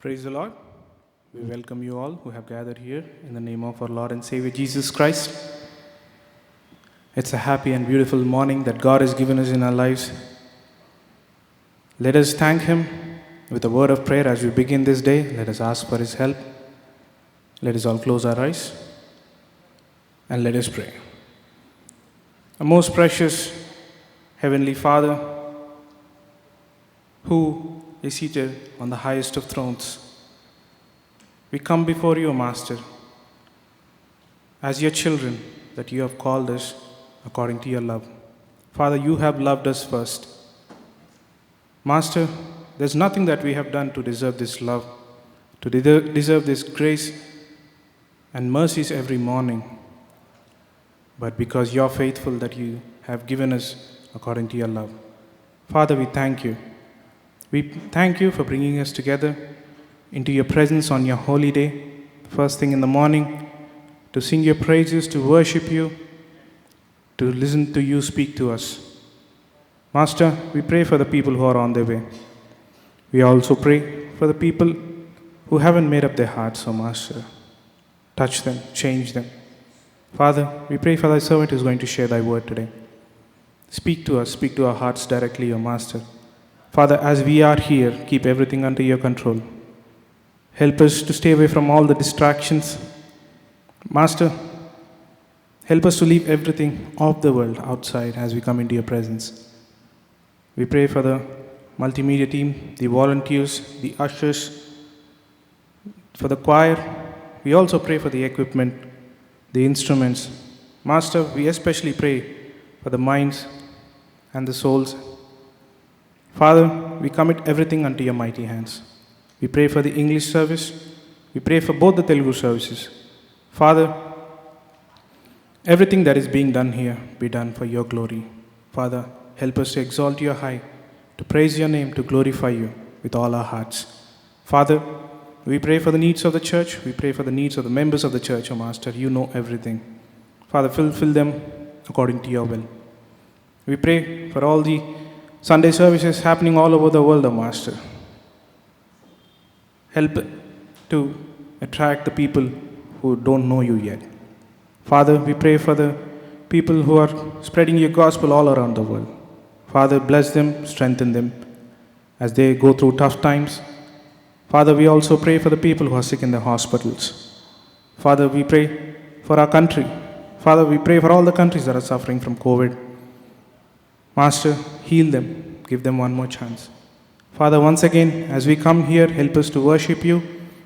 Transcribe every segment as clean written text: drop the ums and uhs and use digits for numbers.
Praise the Lord. We welcome you all who have gathered here in the name of our Lord and Savior Jesus Christ. It's a happy and beautiful morning that God has given us in our lives. Let us thank Him with a word of prayer as we begin this day. Let us ask for His help. Let us all close our eyes and let us pray. Our most precious Heavenly Father, who is seated on the highest of thrones, we come before you, Master, as your children that you have called us according to your love. Father, you have loved us first. Master, there's nothing that we have done to deserve this love, to deserve this grace and mercies every morning, but because you're faithful that you have given us according to your love. Father, we thank you. We thank you for bringing us together into your presence on your holy day, first thing in the morning, to sing your praises, to worship you, to listen to you speak to us. Master, we pray for the people who are on their way. We also pray for the people who haven't made up their hearts, Master. Touch them, change them. Father, we pray for thy servant who is going to share thy word today. Speak to us, speak to our hearts directly, O Master. Father, as we are here, keep everything under your control. Help us to stay away from all the distractions. Master, help us to leave everything of the world outside as we come into your presence. We pray for the multimedia team, the volunteers, the ushers, for the choir. We also pray for the equipment, the instruments. Master, we especially pray for the minds and the souls. Father, we commit everything unto your mighty hands. We pray for the English service. We pray for both the Telugu services. Father, everything that is being done here be done for your glory. Father, help us to exalt you high, to praise your name, to glorify you with all our hearts. Father, we pray for the needs of the church. We pray for the needs of the members of the church, O Master. You know everything. Father, fulfill them according to your will. We pray for all the Sunday services happening all over the world, O Master. Help to attract the people who don't know you yet. Father, we pray for the people who are spreading your gospel all around the world. Father, bless them, strengthen them as they go through tough times. Father, we also pray for the people who are sick in the hospitals. Father, we pray for our country. Father, we pray for all the countries that are suffering from COVID. Master, heal them, give them one more chance. Father, once again, as we come here, help us to worship you,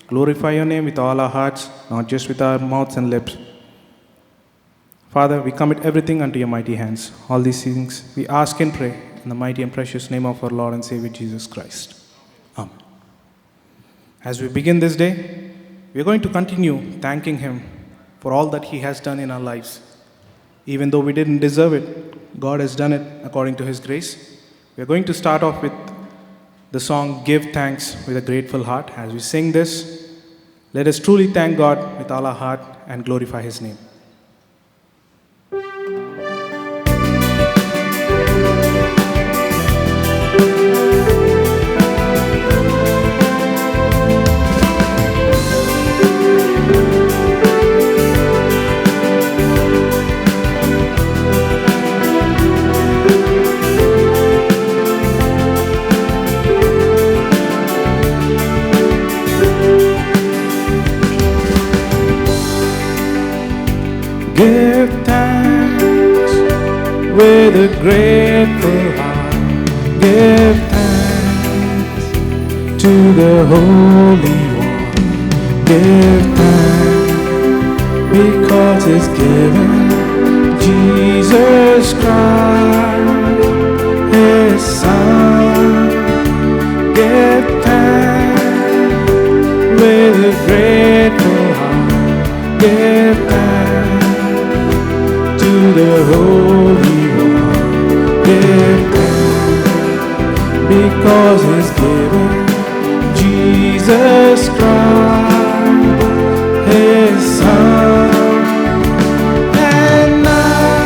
glorify your name with all our hearts, not just with our mouths and lips. Father, we commit everything unto your mighty hands. All these things we ask and pray in the mighty and precious name of our Lord and Savior Jesus Christ. Amen. As we begin this day, we are going to continue thanking Him for all that He has done in our lives. Even though we didn't deserve it, God has done it according to His grace. We are going to start off with the song Give Thanks with a Grateful Heart. As we sing this, let us truly thank God with all our heart and glorify His name. Give thanks with a grateful heart. Give thanks to the Holy One. Give thanks because He's given Jesus Christ, His Son. Give thanks with a grateful heart. Give thanks to the Holy One. Give thanks because He's given Jesus Christ, His Son. And now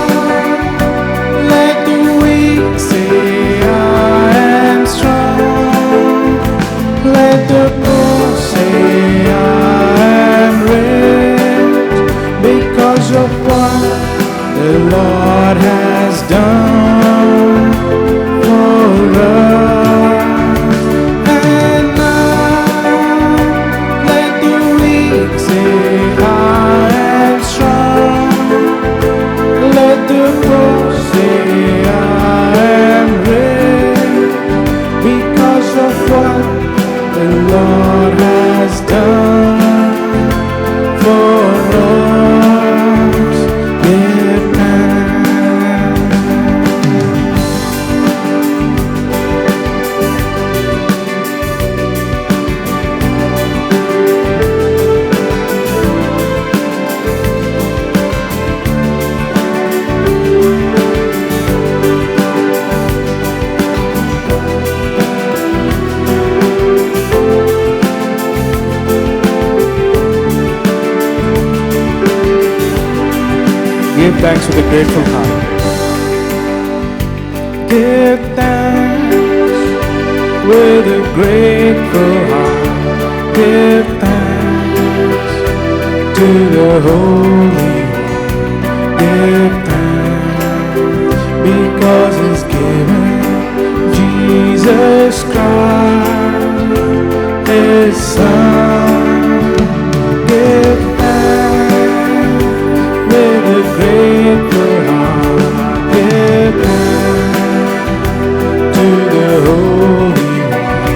let the weak say I am strong. Let the poor done for us. And now let the weak say I am strong. Let the poor say I am rich because of what the Lord has done for us. Give thanks. Give thanks with a grateful heart. Give thanks with a grateful heart. Give thanks to the Holy One. Give thanks because He's given Jesus Christ, His Son. Give thanks with a grateful heart. Give thanks to the Holy One.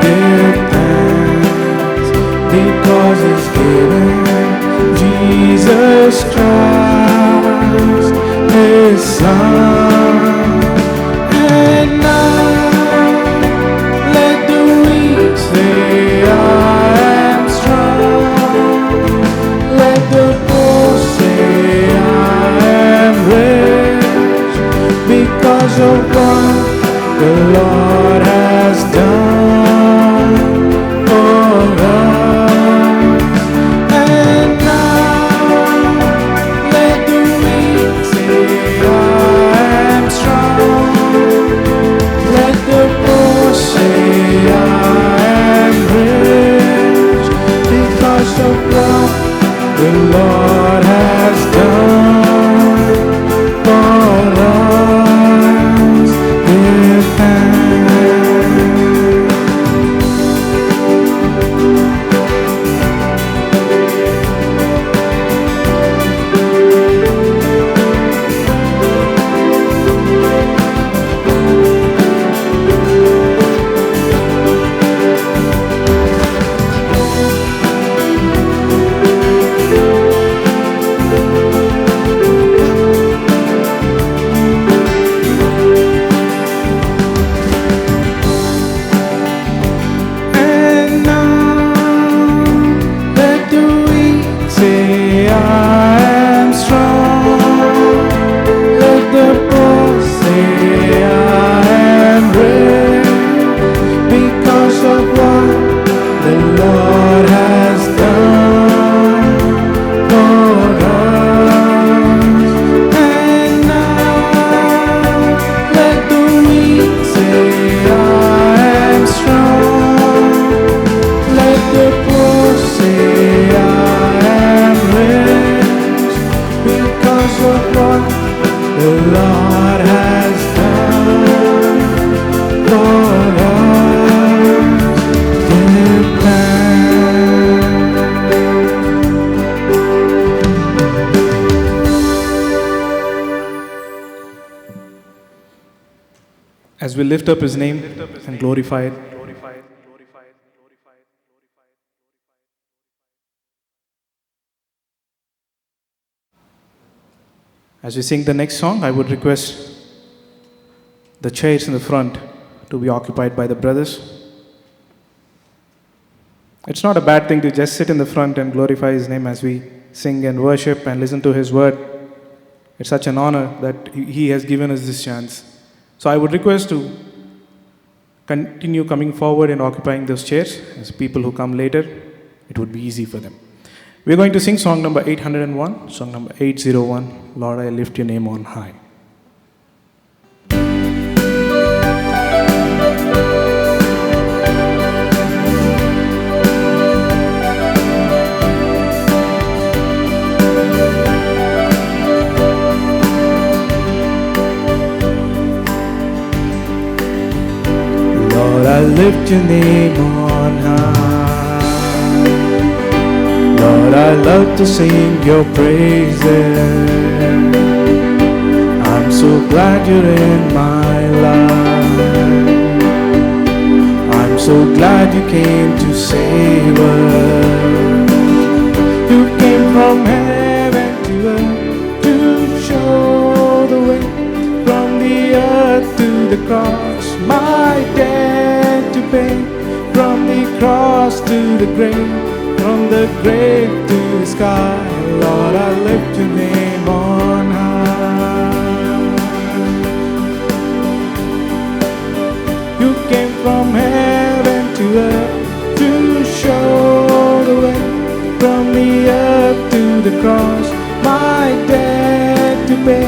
Give thanks because He's given Jesus Christ, His Son. And now let the weak say I am strong. Let the poor say I am rich because of what the Lord has done for us. And now let the weak say I am strong. Let the poor say I am rich because of what the Lord has done for us. Give thanks. And now let the weak say I am strong. Let the poor say I am rich because of what the Lord has done for us. And now let the weak say I am strong. Let the poor say I am rich because of what the Lord has done for us. Give thanks. As we lift up His name and glorify it, as we sing the next song, I would request the chairs in the front to be occupied by the brothers. It's not a bad thing to just sit in the front and glorify His name as we sing and worship and listen to His word. It's such an honor that He has given us this chance. So I would request to continue coming forward and occupying those chairs. As people who come later, it would be easy for them. We're going to sing song number 801, song number 801, Lord, I lift your name on high. lift your name on high. Lord, I love to sing your praises. I'm so glad you're in my life. I'm so glad you came to save us. You came from heaven to earth to show the way. From the earth to the cross, my debt to pay. From the cross to the grave, from the grave to the sky. Lord, I lift your name on high. You came from heaven to earth to show the way. From the earth to the cross, my debt to pay.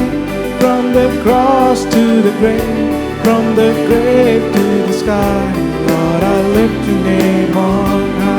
From the cross to the grave, from the grave to the sky. Lord, I lift your name on high.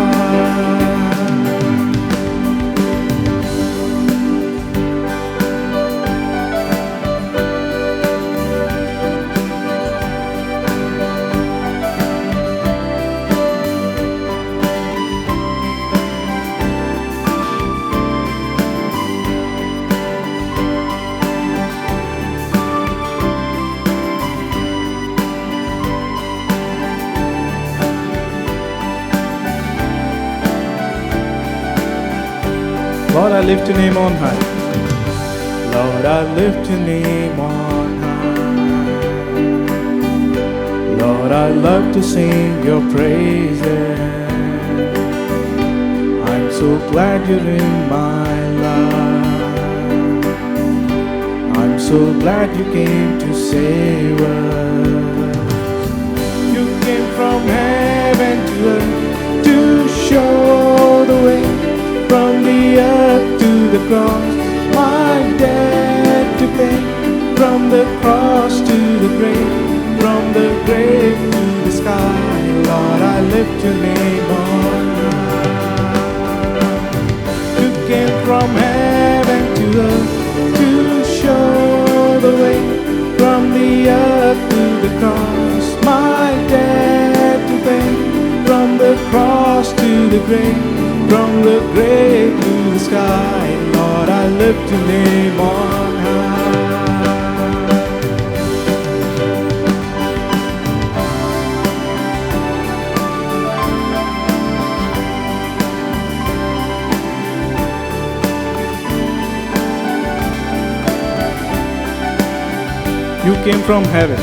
Lord, I lift your name on high. Lord, I lift your name on high. Lord, I love to sing your praises. I'm so glad you're in my life. I'm so glad you came to save us. You came from heaven to earth to show the way. From the earth to the cross, my debt to pay. From the cross to the grave, from the grave to the sky. Lord, I lift your name on high. You came from heaven to earth to show the way. From the earth to the cross, my debt to pay. From the cross to the grave, from the grave to the sky. Lord, I lift your name on high. You came from heaven.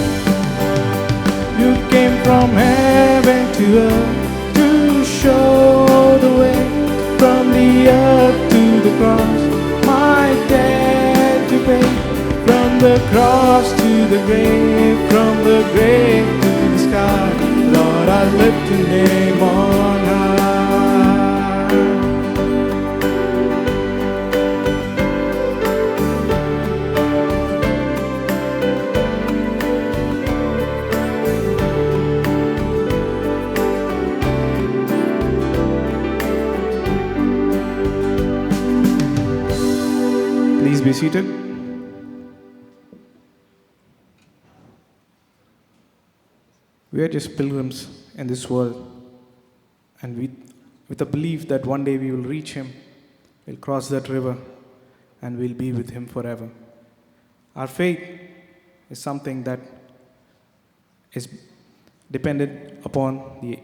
You came from heaven to earth to show the way. From the earth to the cross, my debt to pay. From the cross to the grave, from the grave to the sky. Lord, I lift your name on high. Please be seated. We are just pilgrims in this world, and with a belief that one day we will reach Him, we'll cross that river, and we'll be with Him forever. Our faith is something that is dependent upon the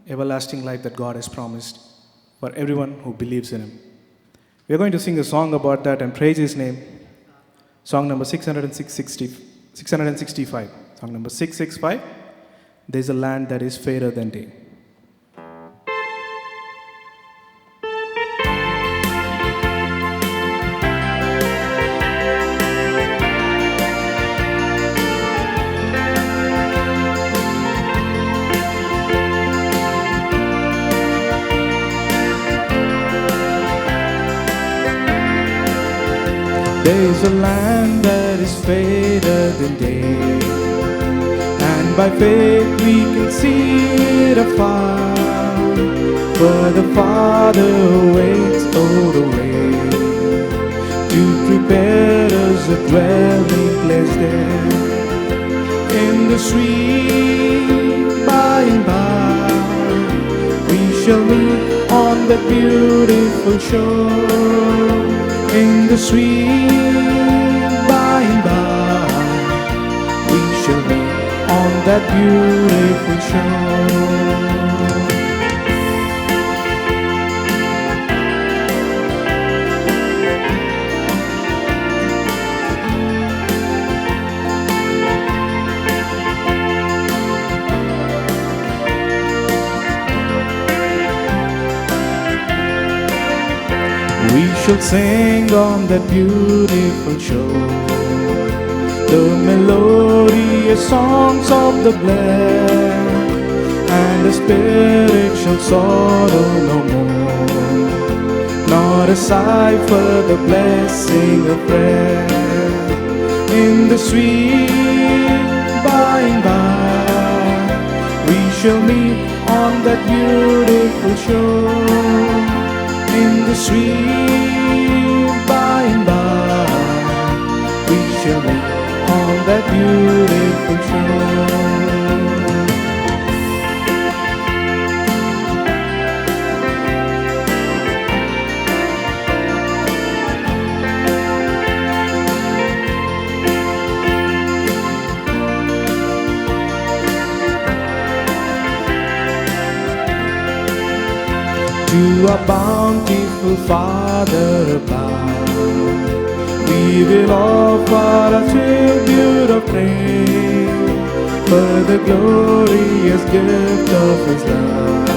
everlasting life that God has promised for everyone who believes in Him. We are going to sing a song about that and praise His name. Song number 665. Song number 665. There's a land that is fairer than day. There's a land that is fairer than day, and by faith we can see it afar. For the Father waits all the way to prepare us a dwelling place there in the sweet by and by. shall meet on that beautiful shore in the sweet by and by. We shall meet on that beautiful shore. We shall sing on that beautiful shore the melodious songs of the blessed, and the spirit shall sorrow no more, nor a sigh for the blessing of prayer. In the sweet by and by, we shall meet on that beautiful shore. In the sweet by and by, we shall meet on that beautiful shore. To our bountiful Father above, we will offer a tribute of praise for the glorious gift of His love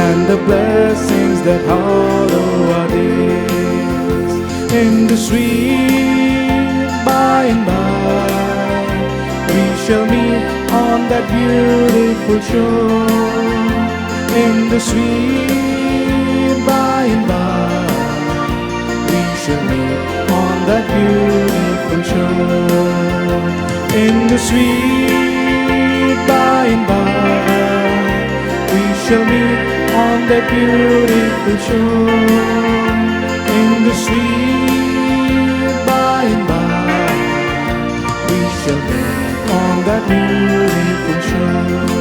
and the blessings that hallow our days. In the sweet by and by, we shall meet on that beautiful shore. In the sweet by and by, we shall meet on that beautiful shore. In the sweet by and by, we shall meet on that beautiful shore. In the sweet by and by, we shall meet on that beautiful shore.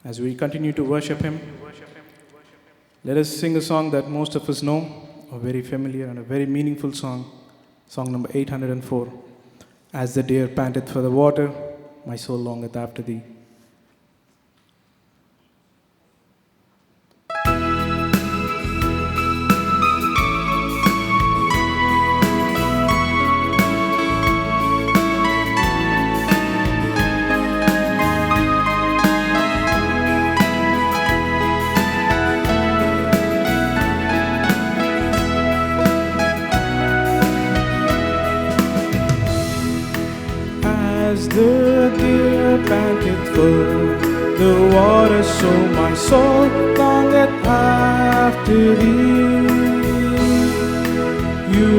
As we continue to worship Him, let us sing a song that most of us know, a very familiar and a very meaningful song, song number 804. As the deer panteth for the water, my soul longeth after Thee. As the deer panteth for the water, so my soul longeth after Thee. You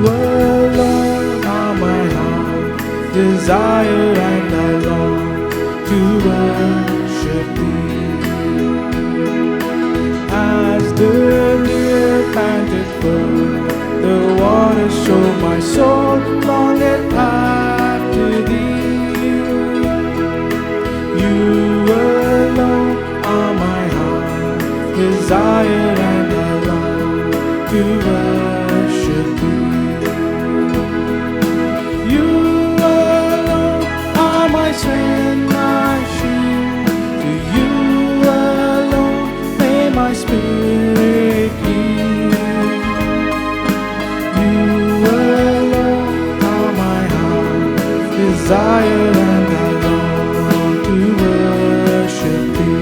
alone are my heart desire, and I long to worship Thee. As the deer panteth for the water, so my soul longeth after Thee. You alone are my heart desire, and I long to worship Thee. You alone are my strength, my shield. To You alone may my spirit yield. You alone are my heart desire, and I long to worship Thee.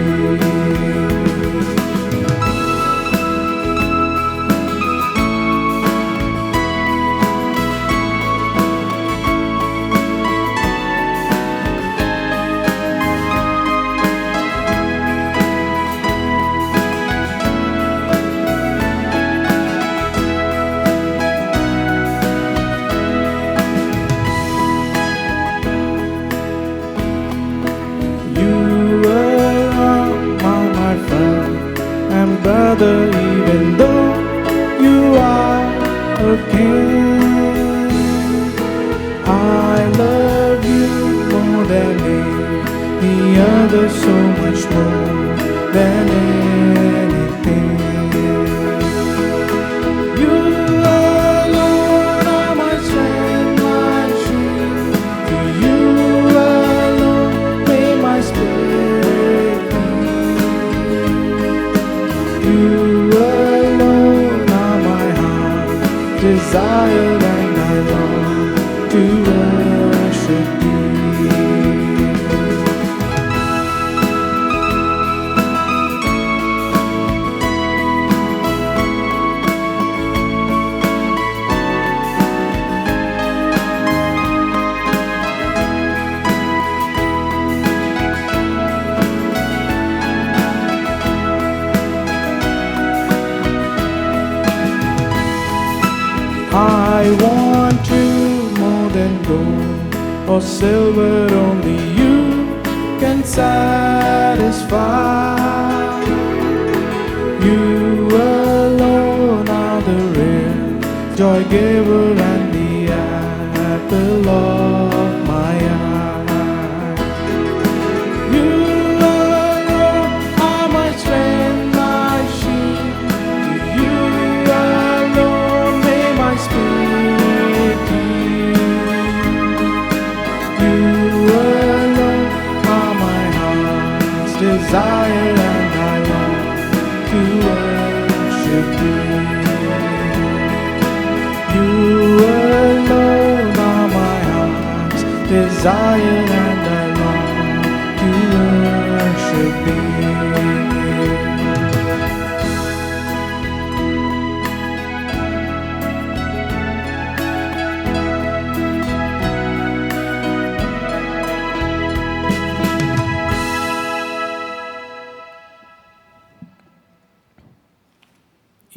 I love you more than any other, so much more than anything. You alone are my strength, my shield. To you alone may my spirit be. You alone are my heart desire, and I long to worship you. I want you more than gold or silver, only you can satisfy. You alone are the real joy giver and the apple of my eye. You alone are my strength, my shield. To you alone may my spirit yield. You alone are my heart's desire, and I long to worship you. You alone are my heart's desire, and I long to worship you.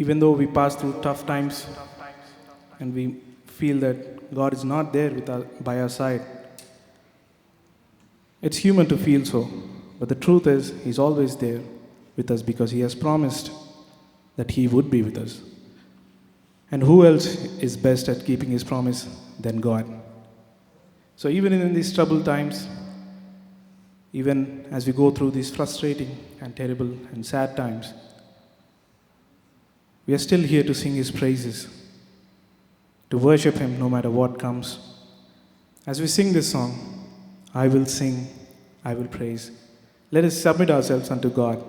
Even though we pass through tough times and we feel that God is not there by our side, it's human to feel so. But the truth is, He's always there with us because He has promised that He would be with us. And who else is best at keeping His promise than God? So even in these troubled times, even as we go through these frustrating and terrible and sad times, we are still here to sing His praises, to worship Him no matter what comes. As we sing this song, I will sing, I will praise. Let us submit ourselves unto God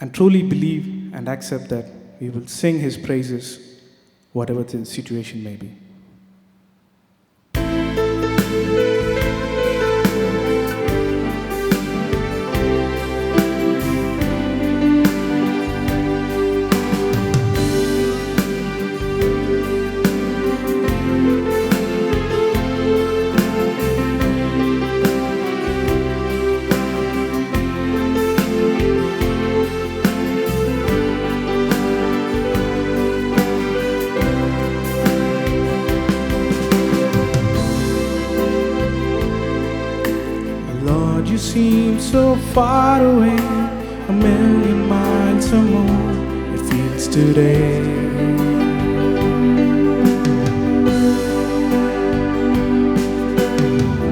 and truly believe and accept that we will sing His praises, whatever the situation may be. Lord, you seem so far away, a million miles or more, it feels today.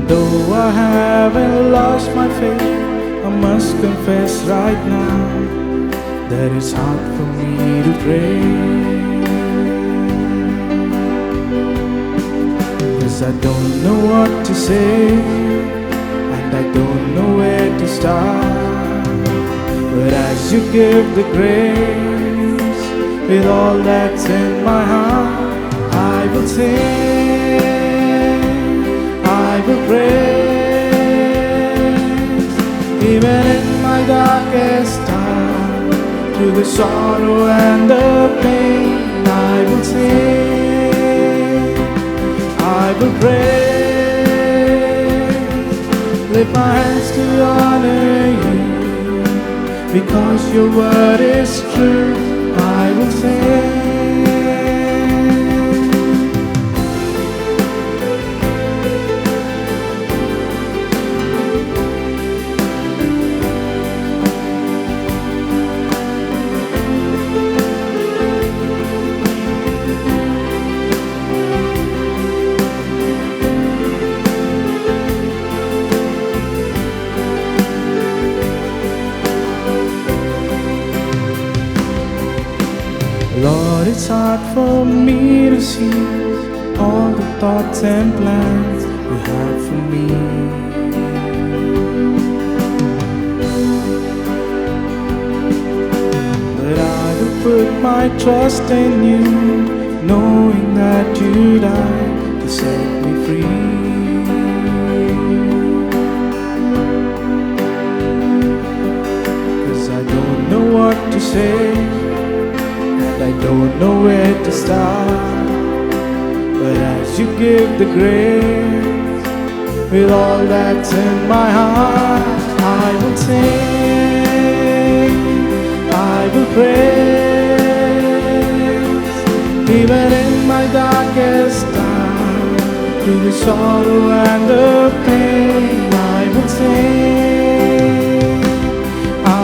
Though I haven't lost my faith, I must confess right now that it's hard for me to pray. 'Cause I don't know what to say, I don't know where to start. But as you give the grace with all that's in my heart, I will sing, I will praise. Even in my darkest time, through the sorrow and the pain, I will sing, I will praise. Lift my hands to honor you, because your word is true. I will sing. hard for me to see all the thoughts and plans you have for me. But I will put my trust in you, knowing that you died to set me free. I don't know what to say, and I don't know where to start. But as you give the grace, with all that's in my heart, I will sing, I will praise. Even in my darkest time, through the sorrow and the pain, I will sing,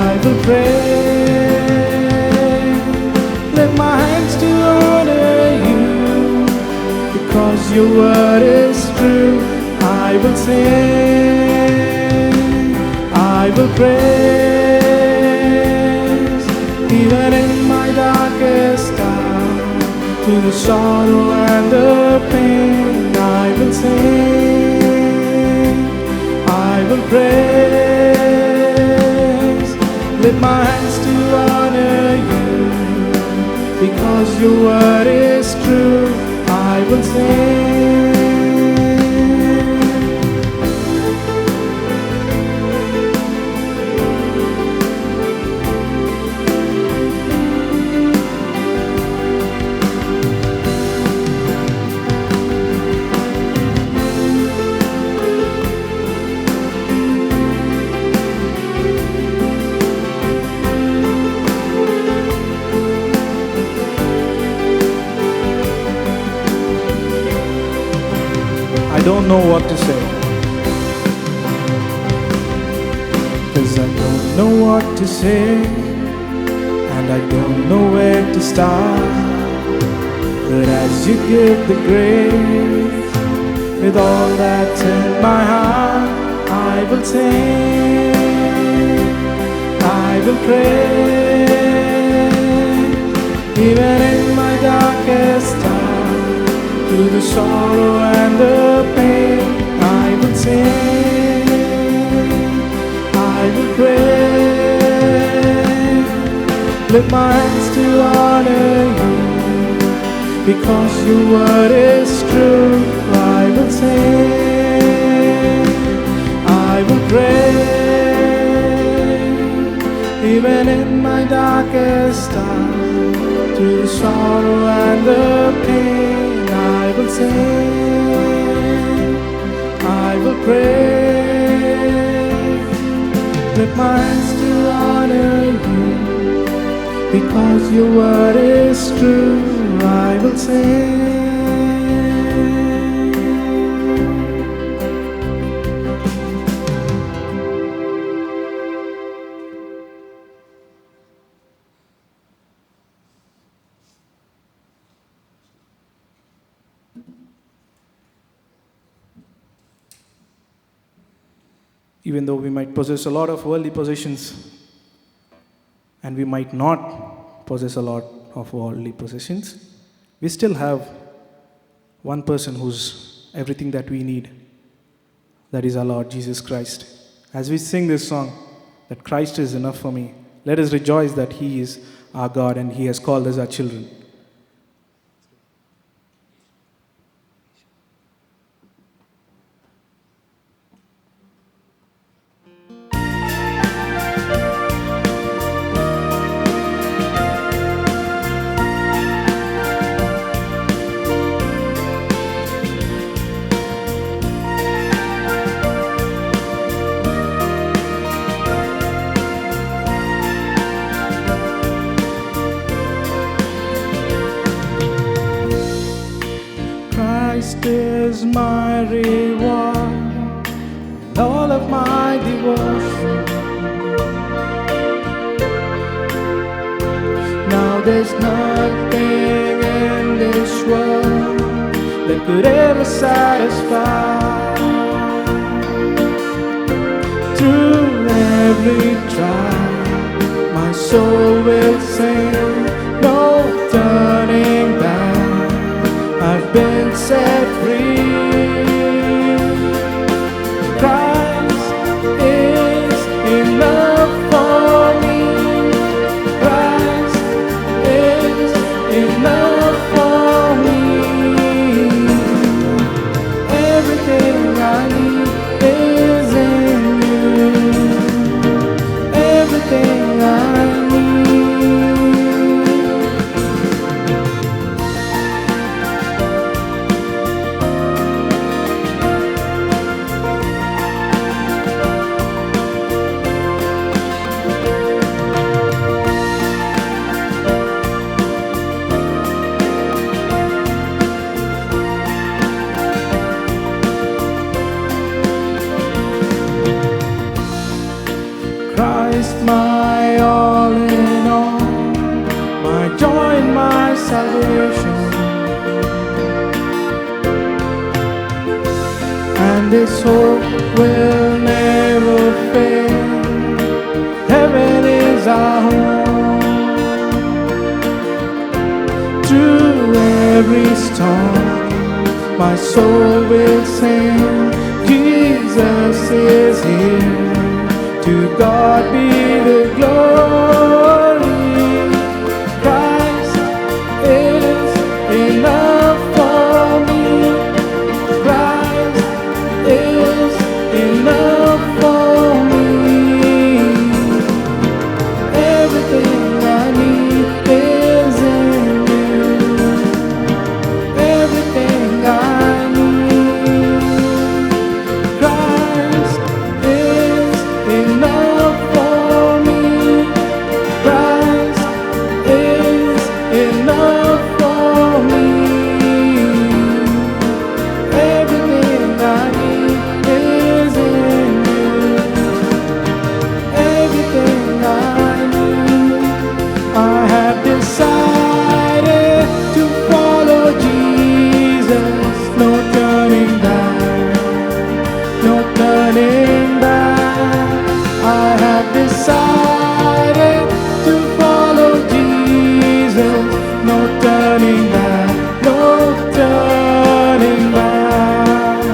I will pray. Lift my hands to honor you, because your word is true. I will sing, I will praise. Even in my darkest time, through the sorrow and the pain, I will sing, I will praise. Lift my hands to honor you, because your word is true. I will sing. I don't know what to say, 'cause I don't know what to say, and I don't know where to start. But as you give the grace, with all that's in my heart, I will sing, I will pray. Even in my darkest time, through the sorrow and the pain, I will sing, I will pray. Lift my hands to honor you, because your word is true. I will sing, I will pray. Even in my darkest time, through the sorrow and the pain, I will sing, I will pray. Lift my hands to honor you, because your word is true. I will sing. Even though we might possess a lot of worldly possessions, and we might not possess a lot of worldly possessions, we still have one person who's everything that we need. That is our Lord Jesus Christ. As we sing this song, that Christ is enough for me, let us rejoice that He is our God and He has called us our children. Christ is my reward, and all of my devotion. Now there's nothing in this world that could ever satisfy. Through every trial, my soul will sing, no turning Christ, my all in all, my joy and my salvation. And His hope will never fail. Heaven is our home. Through every storm, my soul will sing. Jesus is here. To God be the glory. Christ is enough for me. Christ is enough for me. Everything I need is in you. Everything I need. Christ is enough for me. Christ is enough for me. Everything I need is in you. Everything I need. I have decided to follow Jesus. No turning back. No turning back. I have decided to follow Jesus. No turning back. No turning back.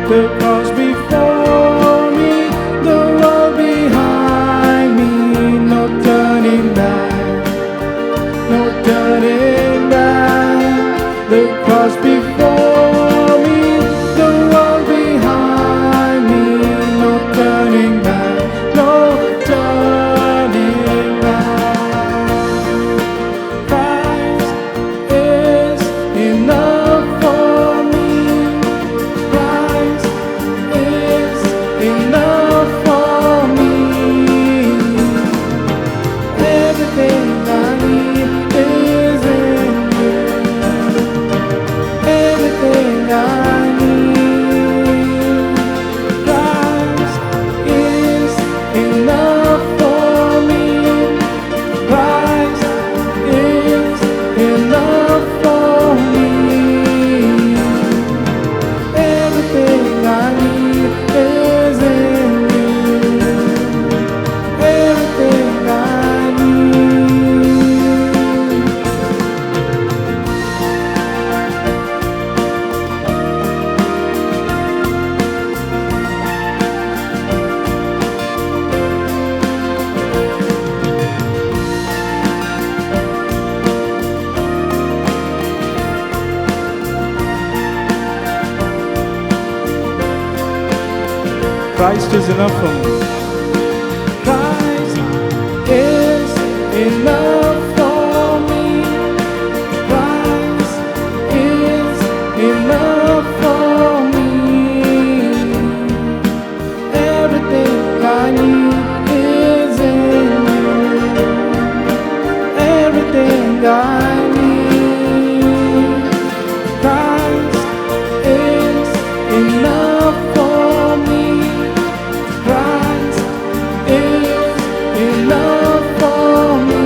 The cross before me, the world behind me. No turning back. No turning back. The cross before me, the world behind me. No turning back. No turning back. Christ is enough for me. Christ is enough for me. Everything I need is in you. Everything I need. Christ is enough for me. Christ is enough for me. Everything I need is in you. Everything I need. Christ is enough for me. Christ is enough for me. Christ is enough for me. Everything I need is in you. Everything I need. Christ is enough for me. Christ is enough for me.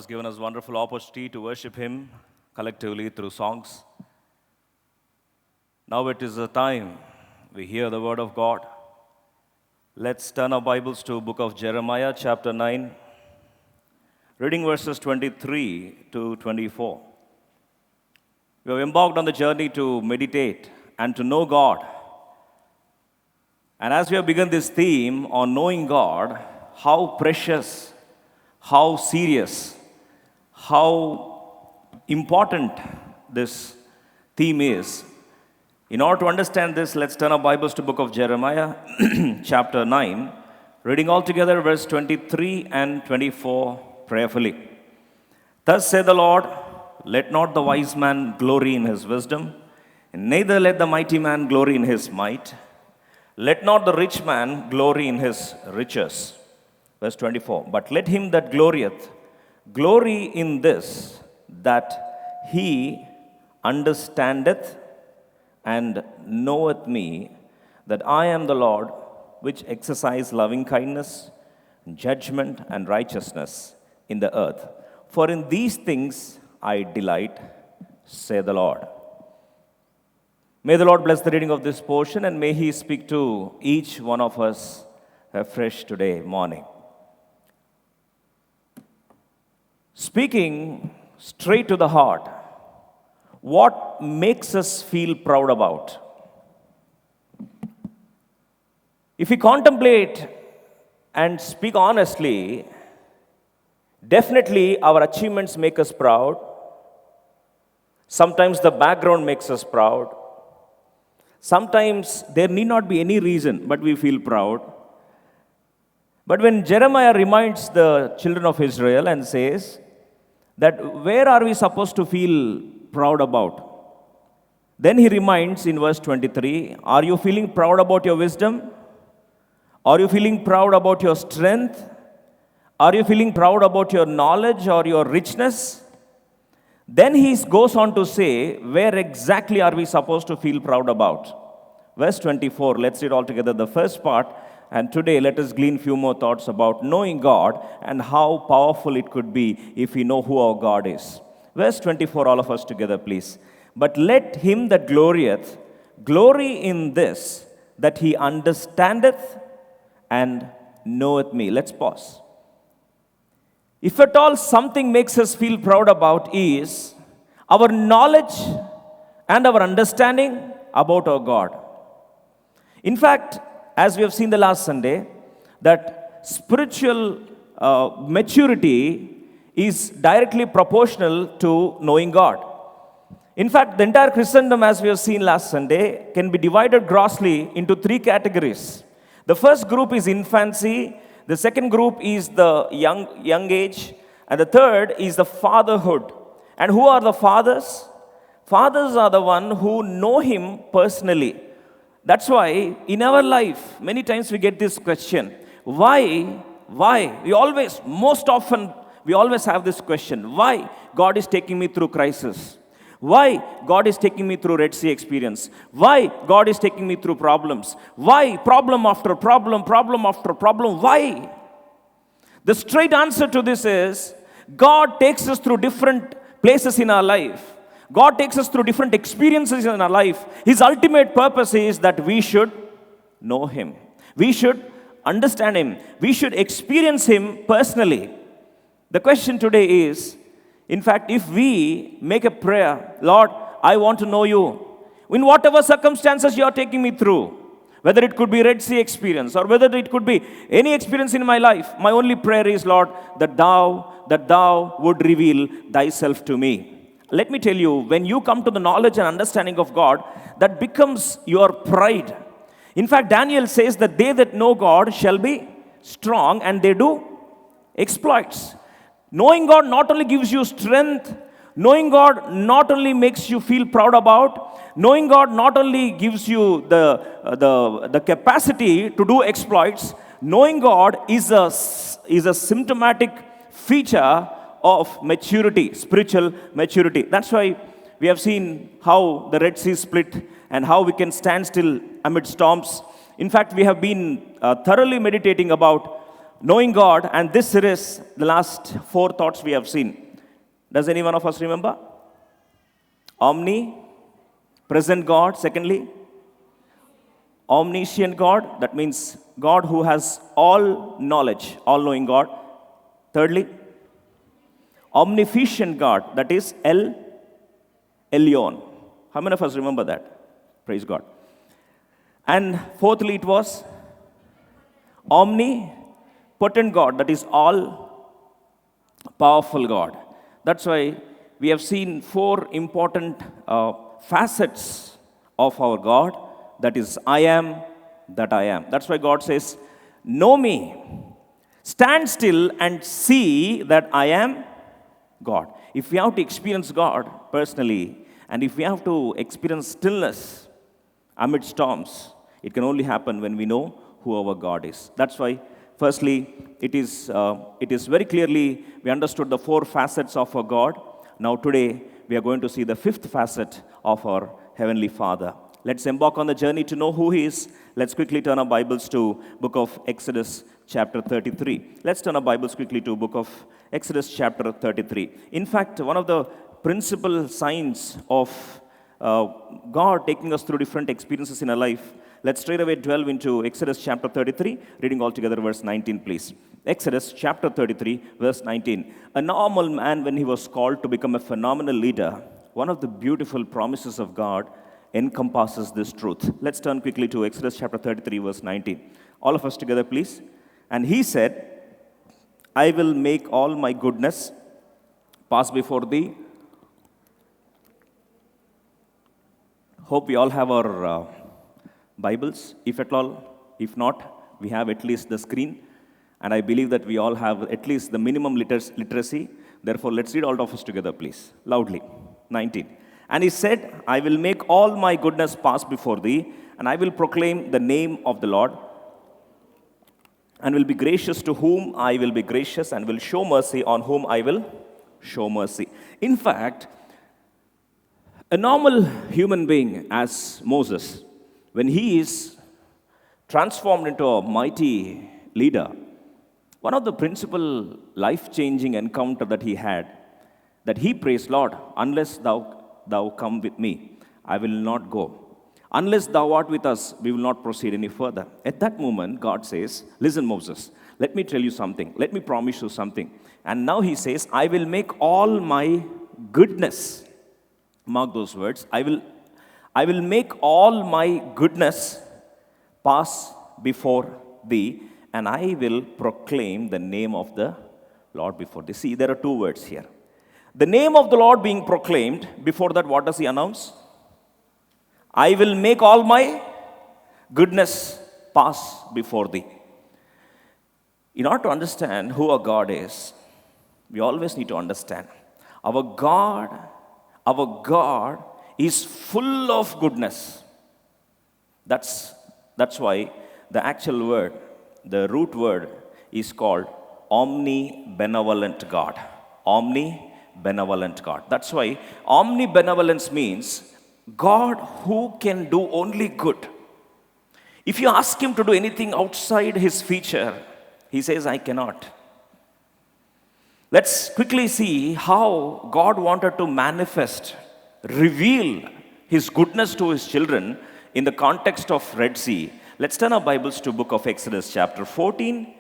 has given us wonderful opportunity to worship Him collectively through songs. Now it is the time we hear the word of God. Let's turn our Bibles to book of Jeremiah, chapter 9, reading verses 23 to 24. We have embarked on the journey to meditate and to know God. And as we have begun this theme on knowing God, how precious, how serious, how important this theme is. In order to understand this, let's turn our Bibles to book of Jeremiah, chapter 9, reading all together verse 23 and 24 prayerfully. Thus saith the Lord, let not the wise man glory in his wisdom, and neither let the mighty man glory in his might. Let not the rich man glory in his riches. Verse 24. But let him that glorieth glory in this, that he understandeth and knoweth me, that I am the Lord, which exercise loving kindness, judgment, and righteousness in the earth. For in these things I delight, saith the Lord. May the Lord bless the reading of this portion, and may He speak to each one of us afresh today morning. Speaking straight to the heart, what makes us feel proud about? If we contemplate and speak honestly, definitely our achievements make us proud. Sometimes the background makes us proud. Sometimes there need not be any reason, but we feel proud. But when Jeremiah reminds the children of Israel and says that where are we supposed to feel proud about? Then he reminds in verse 23, are you feeling proud about your wisdom? Are you feeling proud about your strength? Are you feeling proud about your knowledge or your richness? Then he goes on to say, where exactly are we supposed to feel proud about? Verse 24, let's read all together the first part. And today let us glean few more thoughts about knowing God and how powerful it could be if we know who our God is. Verse 24, all of us together, please. But let him that glorieth glory in this, that he understandeth and knoweth me. Let's pause. If at all something makes us feel proud about is our knowledge and our understanding about our God. In fact, as we have seen the last Sunday, that spiritual maturity is directly proportional to knowing God. In fact, the entire Christendom, as we have seen last Sunday, can be divided grossly into three categories. The first group is infancy. The second group is the young age, and the third is the fatherhood. And who are the fathers? Fathers are the one who know Him personally. That's why in our life, many times we get this question, why? Most often, we always have this question, why God is taking me through crisis? Why God is taking me through Red Sea experience? Why God is taking me through problems? Why problem after problem after problem? Why? The straight answer to this is, God takes us through different places in our life. God takes us through different experiences in our life. His ultimate purpose is that we should know Him. We should understand Him. We should experience Him personally. The question today is, in fact, if we make a prayer, Lord, I want to know You, in whatever circumstances You are taking me through, whether it could be Red Sea experience or whether it could be any experience in my life, my only prayer is, Lord, that Thou would reveal Thyself to me. Let me tell you, when you come to the knowledge and understanding of God, that becomes your pride. In fact, Daniel says that they that know God shall be strong and they do exploits. Knowing God not only gives you strength, knowing God not only makes you feel proud about, knowing God not only gives you the capacity to do exploits, knowing God is a symptomatic feature of maturity, spiritual maturity. That's why we have seen how the Red Sea split and how we can stand still amid storms. In fact, we have been thoroughly meditating about knowing God, and this series, the last 4 thoughts we have seen. Does any one of us remember? Omnipresent God, secondly. Omniscient God, that means God who has all knowledge, all knowing God. Thirdly, omnificent God, that is El Elyon. How many of us remember that? Praise God. And fourthly, it was omnipotent God, that is all powerful God. That's why we have seen 4 important facets of our God. That is, I am that I am. That's why God says, know me, stand still and see that I am God. If we have to experience God personally, and if we have to experience stillness amid storms, it can only happen when we know who our God is. That's why, firstly, it is very clearly we understood the 4 facets of our God. Now today, we are going to see the 5th facet of our Heavenly Father. Let's embark on the journey to know who He is. Let's quickly turn our Bibles to book of Exodus chapter 33. Let's turn our Bibles quickly to book of Exodus chapter 33. In fact, one of the principal signs of God taking us through different experiences in our life, let's straight away delve into Exodus chapter 33, reading all together verse 19, please. Exodus chapter 33, verse 19. A normal man, when he was called to become a phenomenal leader, one of the beautiful promises of God encompasses this truth. Let's turn quickly to Exodus chapter 33, verse 19. All of us together, please. And he said, I will make all my goodness pass before thee. Hope we all have our Bibles, if at all. If not, we have at least the screen. And I believe that we all have at least the minimum literacy. Therefore, let's read all of us together, please. Loudly. 19. And he said, I will make all my goodness pass before thee, and I will proclaim the name of the Lord, and will be gracious to whom I will be gracious, and will show mercy on whom I will show mercy. In fact, a normal human being as Moses, when he is transformed into a mighty leader, one of the principal life-changing encounter that he had, that he prays, Lord, unless thou come with me, I will not go. Unless thou art with us, we will not proceed any further. At that moment, God says, listen, Moses, let me tell you something. Let me promise you something. And now he says, I will make all my goodness, mark those words, I will make all my goodness pass before thee, and I will proclaim the name of the Lord before thee. See, there are 2 words here. The name of the Lord being proclaimed, before that, what does he announce? I will make all my goodness pass before thee. In order to understand who our God is, we always need to understand our God is full of goodness. That's why the actual word, the root word, is called omnibenevolent God. Omnibenevolent God. That's why omnibenevolence means God who can do only good. If you ask him to do anything outside his feature, he says, I cannot. Let's quickly see how God wanted to manifest, reveal his goodness to his children in the context of Red Sea. Let's turn our Bibles to book of Exodus chapter 14.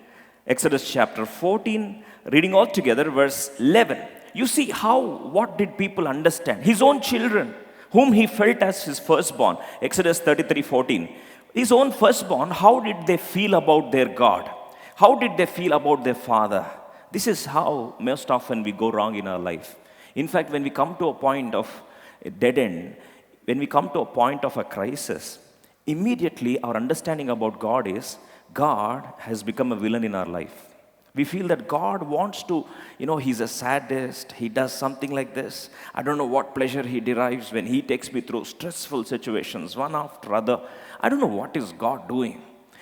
Exodus chapter 14, reading all together verse 11. You see what did people understand? His own children, whom he felt as his firstborn. Exodus 33:14. His own firstborn, how did they feel about their God? How did they feel about their father? This is how most often we go wrong in our life. In fact, when we come to a point of a dead end, when we come to a point of a crisis, immediately our understanding about God is God has become a villain in our life. We feel that God wants to, he's a sadist, he does something like this. I don't know what pleasure he derives when he takes me through stressful situations, one after other. I don't know what is God doing.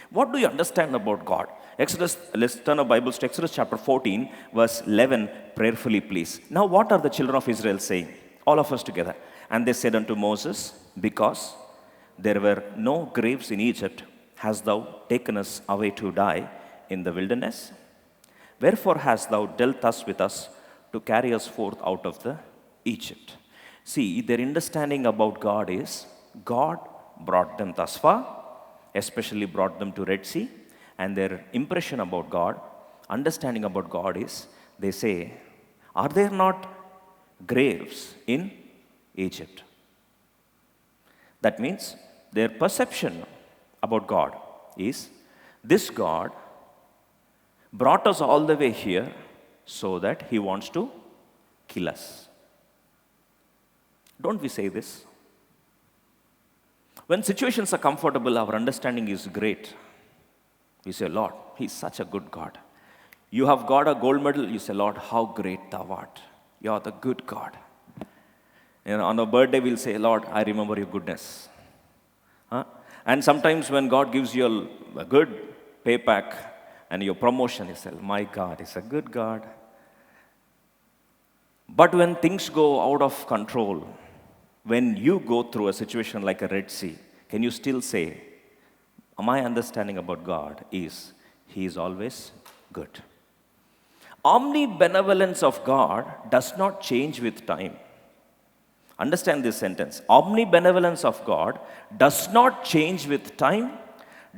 What do you understand about God? Exodus, let's turn our Bibles to Exodus chapter 14, verse 11, prayerfully please. Now what are the children of Israel saying? All of us together. And they said unto Moses, because there were no graves in Egypt, hast thou taken us away to die in the wilderness? Wherefore hast thou dealt thus with us to carry us forth out of the Egypt? See, their understanding about God is God brought them thus far, especially brought them to Red Sea, and their impression about God, understanding about God is, they say, are there not graves in Egypt? That means their perception about God is, this God brought us all the way here so that he wants to kill us. Don't we say this? When situations are comfortable, our understanding is great. We say, Lord, he's such a good God. You have got a gold medal, you say, Lord, how great thou art. You are the good God. On a birthday, we'll say, Lord, I remember your goodness. Huh? And sometimes when God gives you a good payback and your promotion, you say, my God is a good God. But when things go out of control, when you go through a situation like a Red Sea, can you still say, my understanding about God is, he is always good. Omnibenevolence of God does not change with time. Understand this sentence. Omnibenevolence of God does not change with time,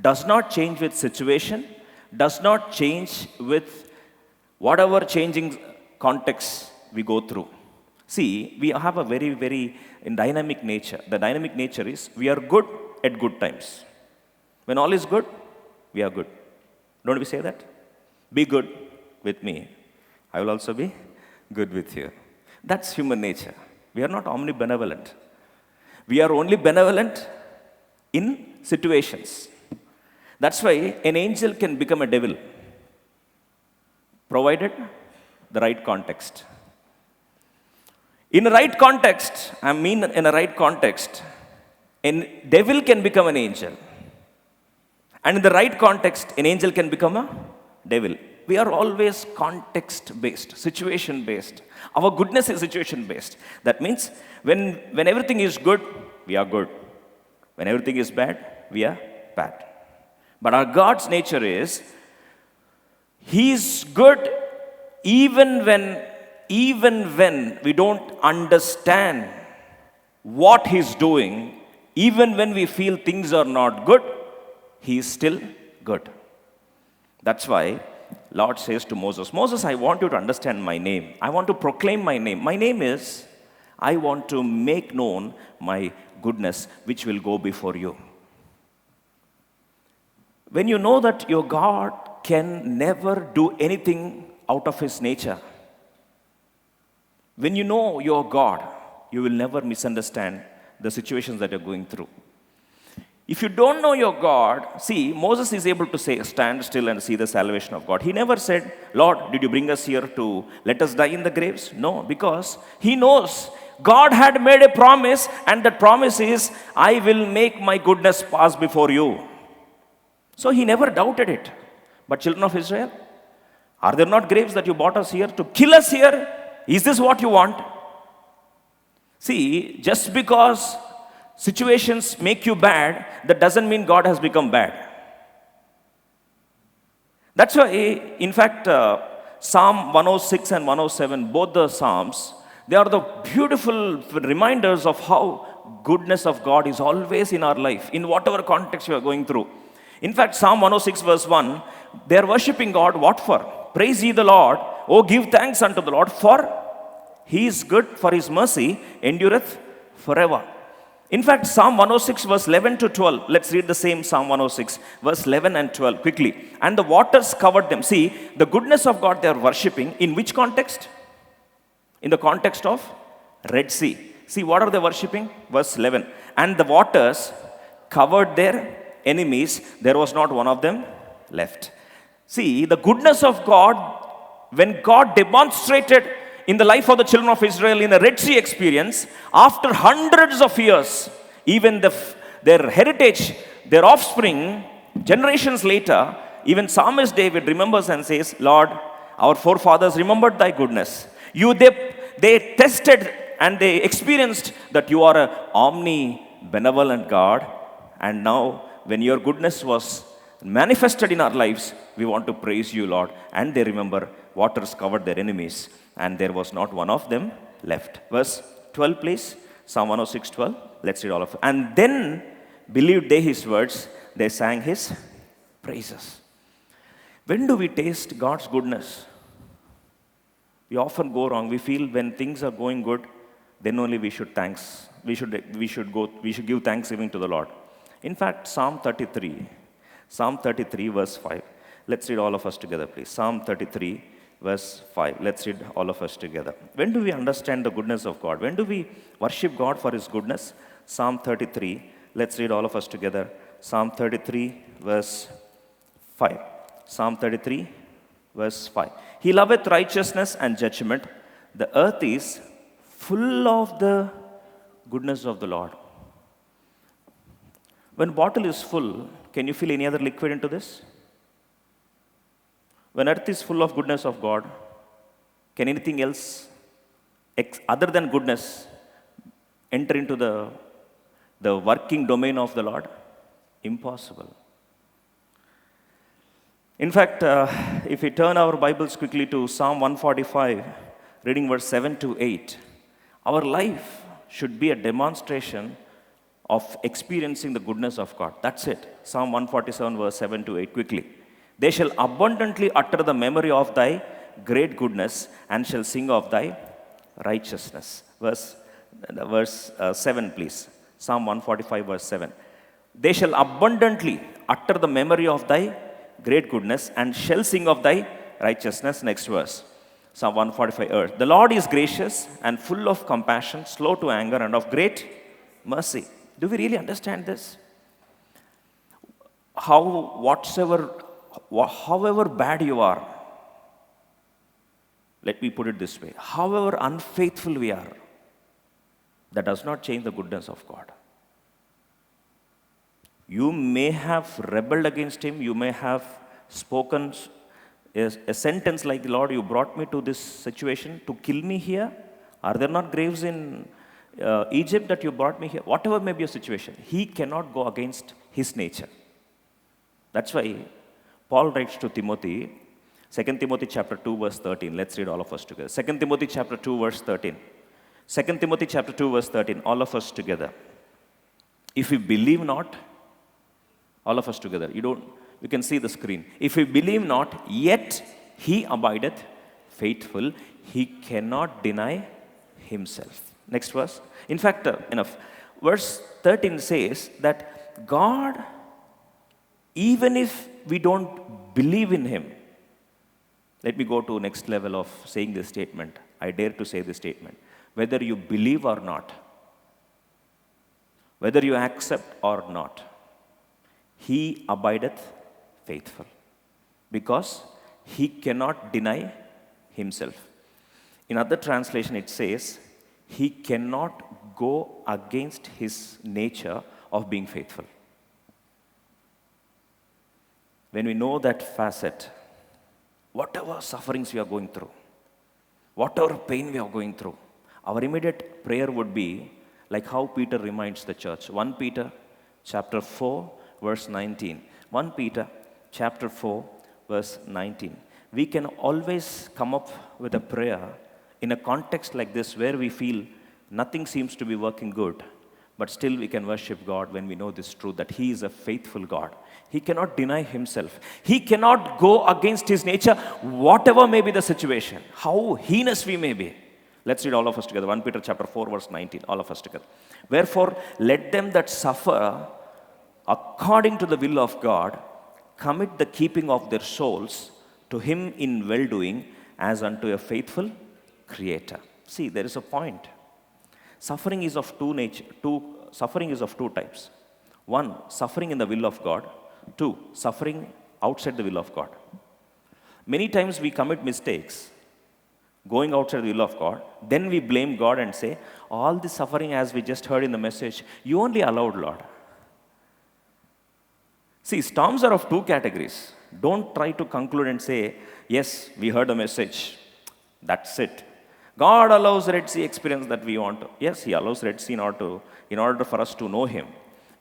does not change with situation, does not change with whatever changing context we go through. See, we have a very, very dynamic nature. The dynamic nature is we are good at good times. When all is good, we are good. Don't we say that? Be good with me. I will also be good with you. That's human nature. We are not omnibenevolent. We are only benevolent in situations. That's why an angel can become a devil, provided the right context. In a right context, in a right context, a devil can become an angel. And in the right context, an angel can become a devil. We are always context-based, situation-based. Our goodness is situation-based. That means when everything is good, we are good. When everything is bad, we are bad. But our God's nature is, He's good even when we don't understand what He's doing, even when we feel things are not good, He is still good. That's why Lord says to Moses, Moses, I want you to understand my name. I want to proclaim my name. My name is, I want to make known my goodness, which will go before you. When you know that your God can never do anything out of His nature, when you know your God, you will never misunderstand the situations that you're going through. If you don't know your God, see, Moses is able to say, stand still and see the salvation of God. He never said, Lord, did you bring us here to let us die in the graves? No, because he knows God had made a promise, and that promise is, I will make my goodness pass before you. So he never doubted it. But children of Israel, are there not graves that you brought us here to kill us here? Is this what you want? See, just because situations make you bad, that doesn't mean God has become bad. That's why, in fact, Psalm 106 and 107, both the Psalms, they are the beautiful reminders of how goodness of God is always in our life, in whatever context we are going through. In fact, Psalm 106 verse 1, they are worshipping God, what for? Praise ye the Lord, oh give thanks unto the Lord, for He is good, for His mercy endureth forever. In fact, Psalm 106 verse 11 to 12, let's read the same Psalm 106 verse 11 and 12 quickly. And the waters covered them. See, the goodness of God they are worshipping in which context? In the context of Red Sea. See, what are they worshipping? Verse 11. And the waters covered their enemies, there was not one of them left. See, the goodness of God, when God demonstrated in the life of the children of Israel in a Red Sea experience, after hundreds of years, even their heritage, their offspring, generations later, even Psalmist David remembers and says, Lord, our forefathers remembered thy goodness. They tested and they experienced that you are an omni-benevolent God, and now when your goodness was manifested in our lives, we want to praise you, Lord. And they remember waters covered their enemies, and there was not one of them left. Verse 12, please. Psalm 106:12. Let's read all of it. And then believed they his words, they sang his praises. When do we taste God's goodness? We often go wrong. We feel when things are going good, then only we should give thanksgiving to the Lord. In fact, Psalm 33 verse 5. Let's read all of us together, please. Psalm 33 verse 5. Let's read all of us together. When do we understand the goodness of God? When do we worship God for his goodness? Psalm 33. Let's read all of us together. Psalm 33 verse 5. Psalm 33 verse 5. He loveth righteousness and judgment. The earth is full of the goodness of the Lord. When bottle is full, can you fill any other liquid into this? When earth is full of goodness of God, can anything else other than goodness enter into the working domain of the Lord? Impossible. In fact, if we turn our Bibles quickly to Psalm 145, reading verse 7 to 8, our life should be a demonstration of experiencing the goodness of God. That's it. Psalm 147, verse 7 to 8, quickly. They shall abundantly utter the memory of thy great goodness and shall sing of thy righteousness. Verse 7, please. Psalm 145, verse 7. They shall abundantly utter the memory of thy great goodness and shall sing of thy righteousness. Next verse. Psalm 145, the Lord is gracious and full of compassion, slow to anger, and of great mercy. Do we really understand this? However bad you are, let me put it this way, however unfaithful we are, that does not change the goodness of God. You may have rebelled against him, you may have spoken a sentence like, Lord, you brought me to this situation to kill me here. Are there not graves in Egypt that you brought me here? Whatever may be your situation, he cannot go against his nature. That's why Paul writes to Timothy, 2 Timothy chapter 2 verse 13. Let's read all of us together. 2 Timothy chapter 2 verse 13. 2 Timothy chapter 2 verse 13. All of us together. If we believe not, all of us together. You can see the screen. If we believe not, yet he abideth faithful. He cannot deny himself. Next verse. In fact, enough. Verse 13 says that God, even if we don't believe in him, let me go to next level of saying this statement. I dare to say this statement. Whether you believe or not, whether you accept or not, he abideth faithful, because he cannot deny himself. In other translation, it says, he cannot go against his nature of being faithful. When we know that facet, whatever sufferings we are going through, whatever pain we are going through, our immediate prayer would be like how Peter reminds the church. 1 Peter chapter 4, verse 19. 1 Peter chapter 4, verse 19. We can always come up with a prayer in a context like this where we feel nothing seems to be working good, but still we can worship God when we know this truth that he is a faithful God. He cannot deny himself. He cannot go against his nature, whatever may be the situation, how heinous we may be. Let's read all of us together. 1 Peter chapter 4, verse 19. All of us together. Wherefore, let them that suffer according to the will of God commit the keeping of their souls to him in well-doing as unto a faithful creator. See, there is a point. Suffering is of suffering is of two types. One, suffering in the will of God. Two, suffering outside the will of God. Many times we commit mistakes going outside the will of God. Then we blame God and say, all this suffering, as we just heard in the message, you only allowed, Lord. See, storms are of two categories. Don't try to conclude and say, yes, we heard the message. That's it. God allows Red Sea experience that we want. Yes, he allows Red Sea in order for us to know him.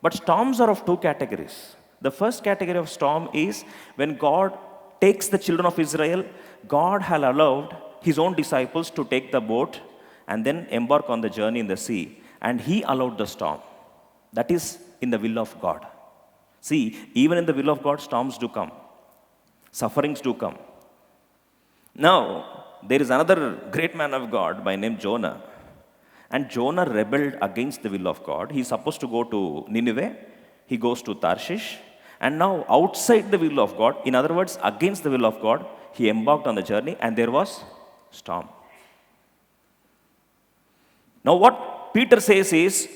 But storms are of two categories. The first category of storm is when God takes the children of Israel, God had allowed his own disciples to take the boat and then embark on the journey in the sea. And he allowed the storm. That is in the will of God. See, even in the will of God, storms do come. Sufferings do come. Now, there is another great man of God by name Jonah. And Jonah rebelled against the will of God. He's supposed to go to Nineveh. He goes to Tarshish. And now, outside the will of God, in other words, against the will of God, he embarked on the journey and there was storm. Now, what Peter says is,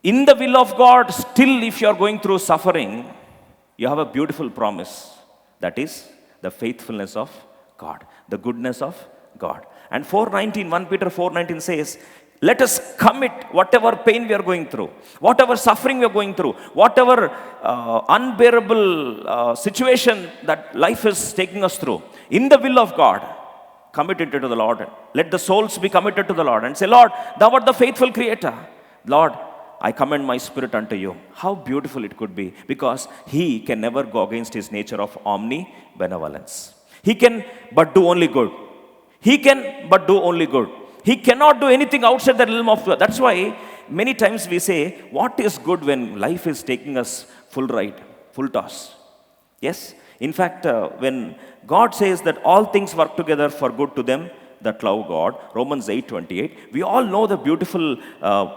in the will of God, still if you are going through suffering, you have a beautiful promise. That is the faithfulness of God, the goodness of God. And 1 Peter 4:19 says, let us commit whatever pain we are going through, whatever suffering we are going through, whatever unbearable situation that life is taking us through, in the will of God, commit it to the Lord. Let the souls be committed to the Lord and say, Lord, thou art the faithful creator. Lord, I commend my spirit unto you. How beautiful it could be, because he can never go against his nature of omnibenevolence. He can but do only good. He can but do only good. He cannot do anything outside the realm of God. That's why many times we say, what is good when life is taking us full ride, full toss? Yes. In fact, when God says that all things work together for good to them that love God, Romans 8:28, we all know the beautiful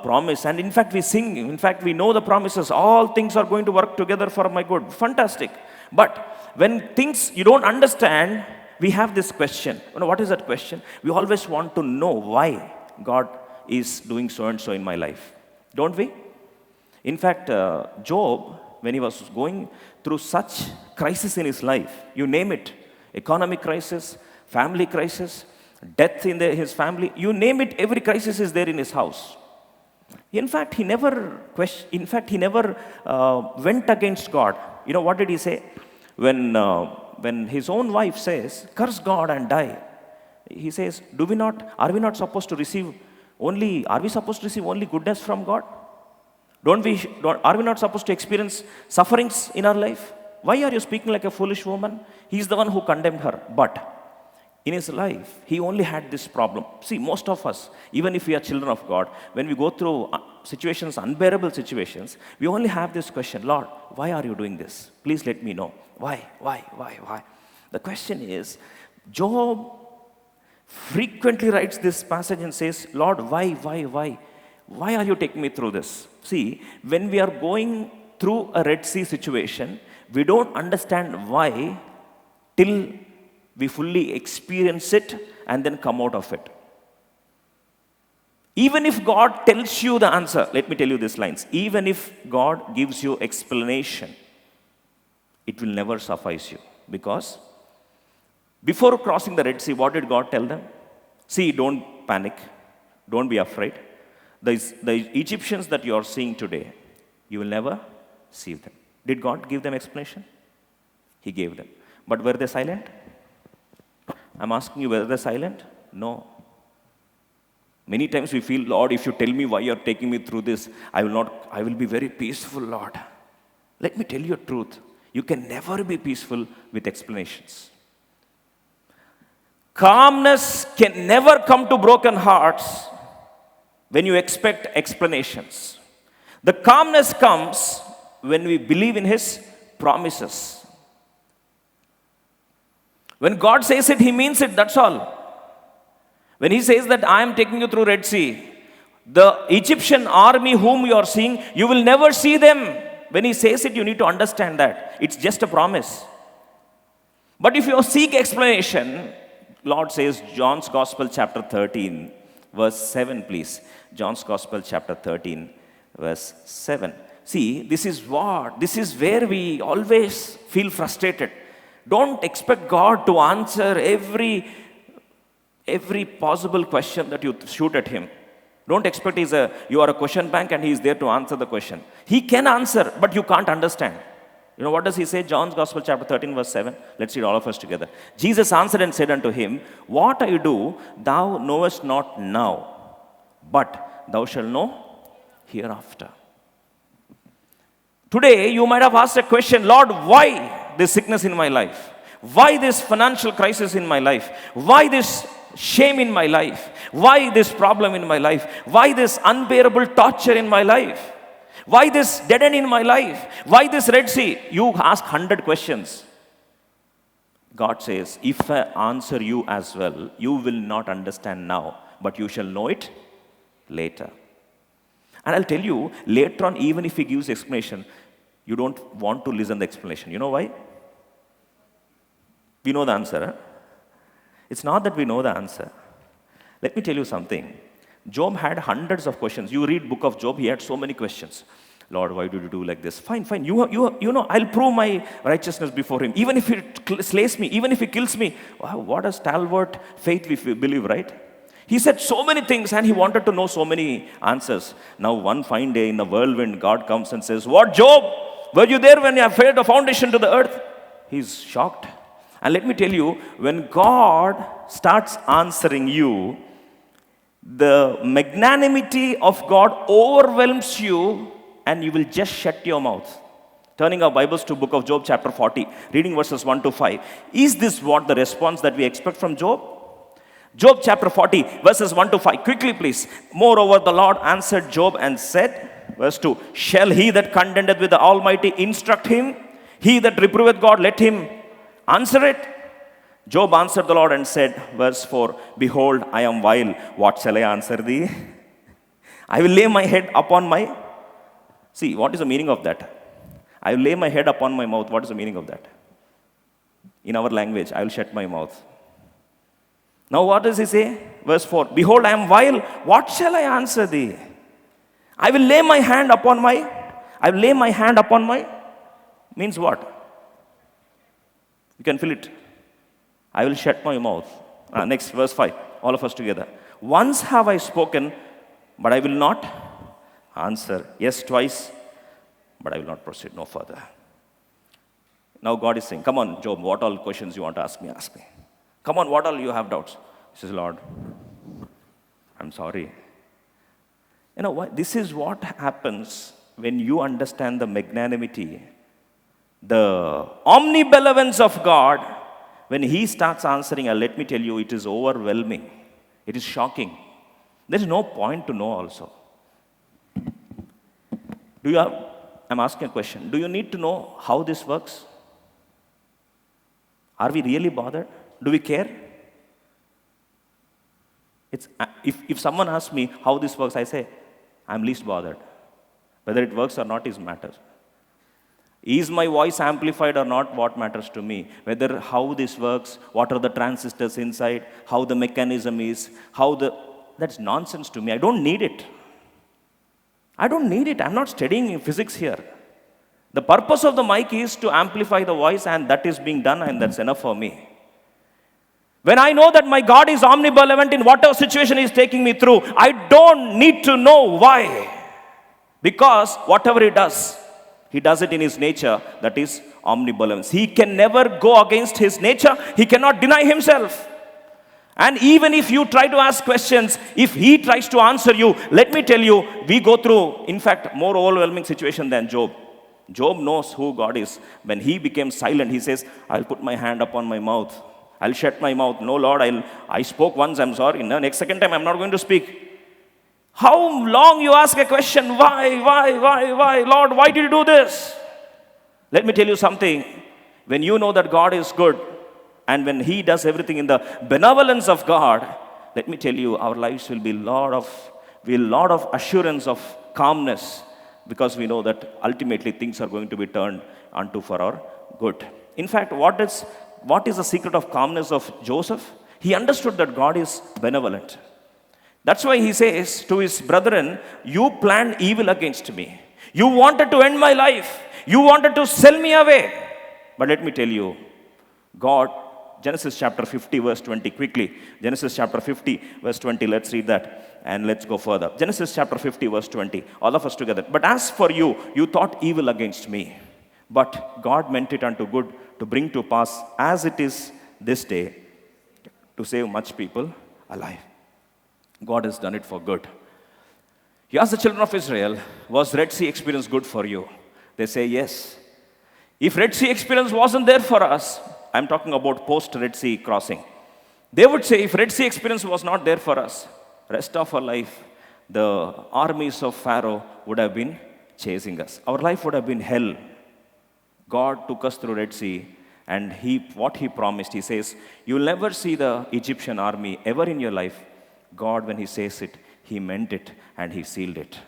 promise. And in fact, we sing, in fact, we know the promises. All things are going to work together for my good. Fantastic. But when things you don't understand, we have this question. You know, what is that question? We always want to know why God is doing so and so in my life. Don't we? In fact, Job, when he was going through such crisis in his life, you name it, economic crisis, family crisis, death in his family, you name it, every crisis is there in his house. In fact, he never went against God. You know, what did he say? When his own wife says, curse God and die, he says, are we supposed to receive only goodness from God? Are we not supposed to experience sufferings in our life? Why are you speaking like a foolish woman? He's the one who condemned her. But in his life, he only had this problem. See, most of us, even if we are children of God, when we go through situations, unbearable situations, we only have this question, Lord, why are you doing this? Please let me know. Why? The question is, Job frequently writes this passage and says, Lord, why? Why are you taking me through this? See, when we are going through a Red Sea situation, we don't understand why till we fully experience it and then come out of it. Even if God tells you the answer, let me tell you these lines. Even if God gives you explanation, it will never suffice you. Because before crossing the Red Sea, what did God tell them? See, don't panic. Don't be afraid. The Egyptians that you are seeing today, you will never see them. Did God give them explanation? He gave them. But were they silent? I'm asking you, were they silent? No. Many times we feel, Lord, if you tell me why you're taking me through this, I will be very peaceful, Lord. Let me tell you the truth. You can never be peaceful with explanations. Calmness can never come to broken hearts when you expect explanations. The calmness comes when we believe in His promises. When God says it, He means it, that's all. When He says that I am taking you through Red Sea, the Egyptian army whom you are seeing, you will never see them. When He says it, you need to understand that. It's just a promise. But if you seek explanation, Lord says, John's Gospel chapter 13, verse 7, please. John's Gospel chapter 13, verse 7. See, this is where we always feel frustrated. Don't expect God to answer every possible question that you shoot at Him. Don't expect you are a question bank and He is there to answer the question. He can answer, but you can't understand. You know, what does He say? John's Gospel chapter 13, verse 7. Let's read all of us together. Jesus answered and said unto him, what I do, thou knowest not now, but thou shalt know hereafter. Today, you might have asked a question, Lord, why this sickness in my life? Why this financial crisis in my life? Why this shame in my life? Why this problem in my life? Why this unbearable torture in my life? Why this dead end in my life? Why this Red Sea? You ask 100 questions. God says, if I answer you as well, you will not understand now, but you shall know it later. And I'll tell you, later on, even if he gives explanation, you don't want to listen to the explanation. You know why? We know the answer. Huh? It's not that we know the answer. Let me tell you something. Job had hundreds of questions. You read book of Job, he had so many questions. Lord, why did you do like this? Fine. You know, I'll prove my righteousness before him. Even if he slays me, even if he kills me. Wow, what a stalwart faith we believe, right? He said so many things and he wanted to know so many answers. Now, one fine day in the whirlwind, God comes and says, what, Job? Were you there when I laid the foundation to the earth? He's shocked. And let me tell you, when God starts answering you, the magnanimity of God overwhelms you and you will just shut your mouth. Turning our Bibles to book of Job chapter 40, reading verses 1 to 5. Is this what the response that we expect from Job? Job chapter 40, verses 1 to 5. Quickly, please. Moreover, the Lord answered Job and said, verse 2, shall he that contendeth with the Almighty instruct him? He that reproveth God, let him answer it. Job answered the Lord and said, verse 4, behold, I am vile. What shall I answer thee? I will lay my head upon my... See, what is the meaning of that? I will lay my head upon my mouth. What is the meaning of that? In our language, I will shut my mouth. Now what does he say? Verse 4, behold, I am vile. What shall I answer thee? I will lay my hand upon my... Means what? You can feel it. I will shut my mouth. Next, verse 5. All of us together. Once have I spoken, but I will not answer. Yes, twice, but I will not proceed no further. Now God is saying, come on, Job, what all questions you want to ask me, ask me. Come on, what all you have doubts? He says, Lord, I'm sorry. You know what? This is what happens when you understand the magnanimity, the omnibenevolence of God. When he starts answering, let me tell you, it is overwhelming. It is shocking. There is no point to know also. I'm asking a question. Do you need to know how this works? Are we really bothered? Do we care? If someone asks me how this works, I say, I'm least bothered. Whether it works or not is matters. Is my voice amplified or not? What matters to me? Whether how this works, what are the transistors inside, how the mechanism is, that's nonsense to me. I don't need it. I'm not studying physics here. The purpose of the mic is to amplify the voice, and that is being done, and that's enough for me. When I know that my God is omnibenevolent in whatever situation He is taking me through, I don't need to know why. Because whatever He does it in His nature, that is omnibenevolence. He can never go against His nature. He cannot deny Himself. And even if you try to ask questions, if He tries to answer you, let me tell you, we go through, in fact, more overwhelming situation than Job. Job knows who God is. When he became silent, he says, I'll put my hand upon my mouth. I'll shut my mouth. No, Lord, I spoke once, I'm sorry. No, next second time, I'm not going to speak. How long you ask a question? Why? Lord, why did you do this? Let me tell you something. When you know that God is good, and when He does everything in the benevolence of God, let me tell you, our lives will be a lot of assurance of calmness, because we know that ultimately things are going to be turned unto for our good. In fact, what is the secret of calmness of Joseph? He understood that God is benevolent. That's why he says to his brethren, you planned evil against me. You wanted to end my life. You wanted to sell me away. But let me tell you, God, Genesis chapter 50, verse 20, quickly. Genesis chapter 50, verse 20, let's read that and let's go further. Genesis chapter 50, verse 20, all of us together. But as for you, you thought evil against me. But God meant it unto good, to bring to pass as it is this day, to save much people alive. God has done it for good. You ask the children of Israel, was Red Sea experience good for you? They say yes. If Red Sea experience wasn't there for us, I'm talking about post Red Sea crossing. They would say if Red Sea experience was not there for us, rest of our life, the armies of Pharaoh would have been chasing us. Our life would have been hell. God took us through Red Sea, and what He promised, He says, you'll never see the Egyptian army ever in your life. God, when He says it, He meant it, and He sealed it.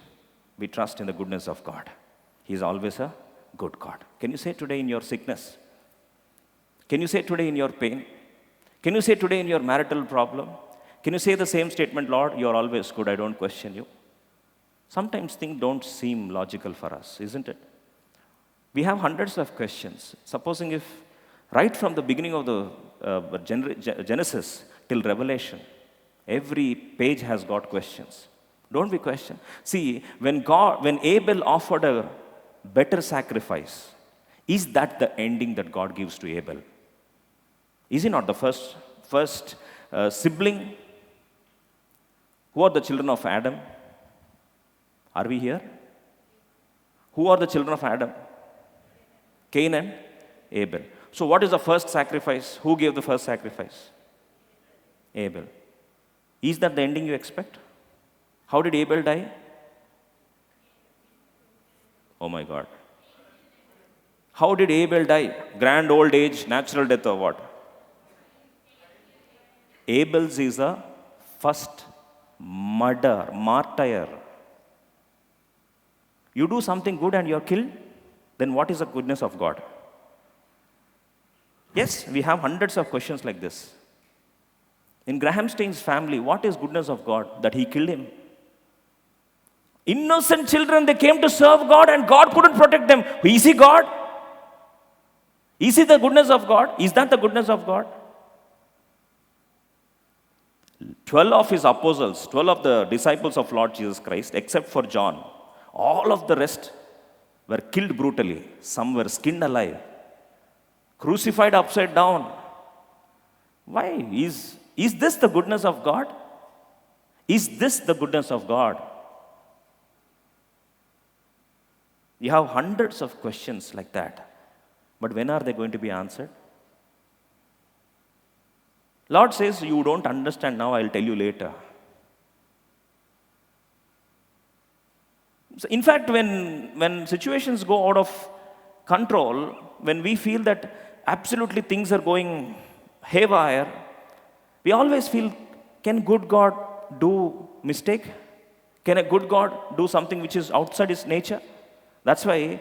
We trust in the goodness of God. He is always a good God. Can you say today in your sickness? Can you say today in your pain? Can you say today in your marital problem? Can you say the same statement, Lord, you are always good, I don't question you? Sometimes things don't seem logical for us, isn't it? We have hundreds of questions. Supposing if right from the beginning of the Genesis till Revelation, every page has got questions. Don't we question? See, when Abel offered a better sacrifice, is that the ending that God gives to Abel? Is he not the first sibling? Who are the children of Adam? Are we here? Who are the children of Adam? Cain and Abel. So what is the first sacrifice? Who gave the first sacrifice? Abel. Is that the ending you expect? How did Abel die? Oh my God. How did Abel die? Grand old age, natural death, or what? Abel's is the first martyr. You do something good and you're killed, then what is the goodness of God? Yes, we have hundreds of questions like this. In Graham Stein's family, what is goodness of God? That he killed him. Innocent children, they came to serve God and God couldn't protect them. Is he God? Is it the goodness of God? Is that the goodness of God? 12 of his apostles, 12 of the disciples of Lord Jesus Christ, except for John, all of the rest were killed brutally. Some were skinned alive, crucified upside down. Why? Is this the goodness of God? Is this the goodness of God? You have hundreds of questions like that. But when are they going to be answered? Lord says, you don't understand now, I'll tell you later. So in fact, when situations go out of control, when we feel that absolutely things are going haywire, we always feel, can good God do mistake? Can a good God do something which is outside his nature? That's why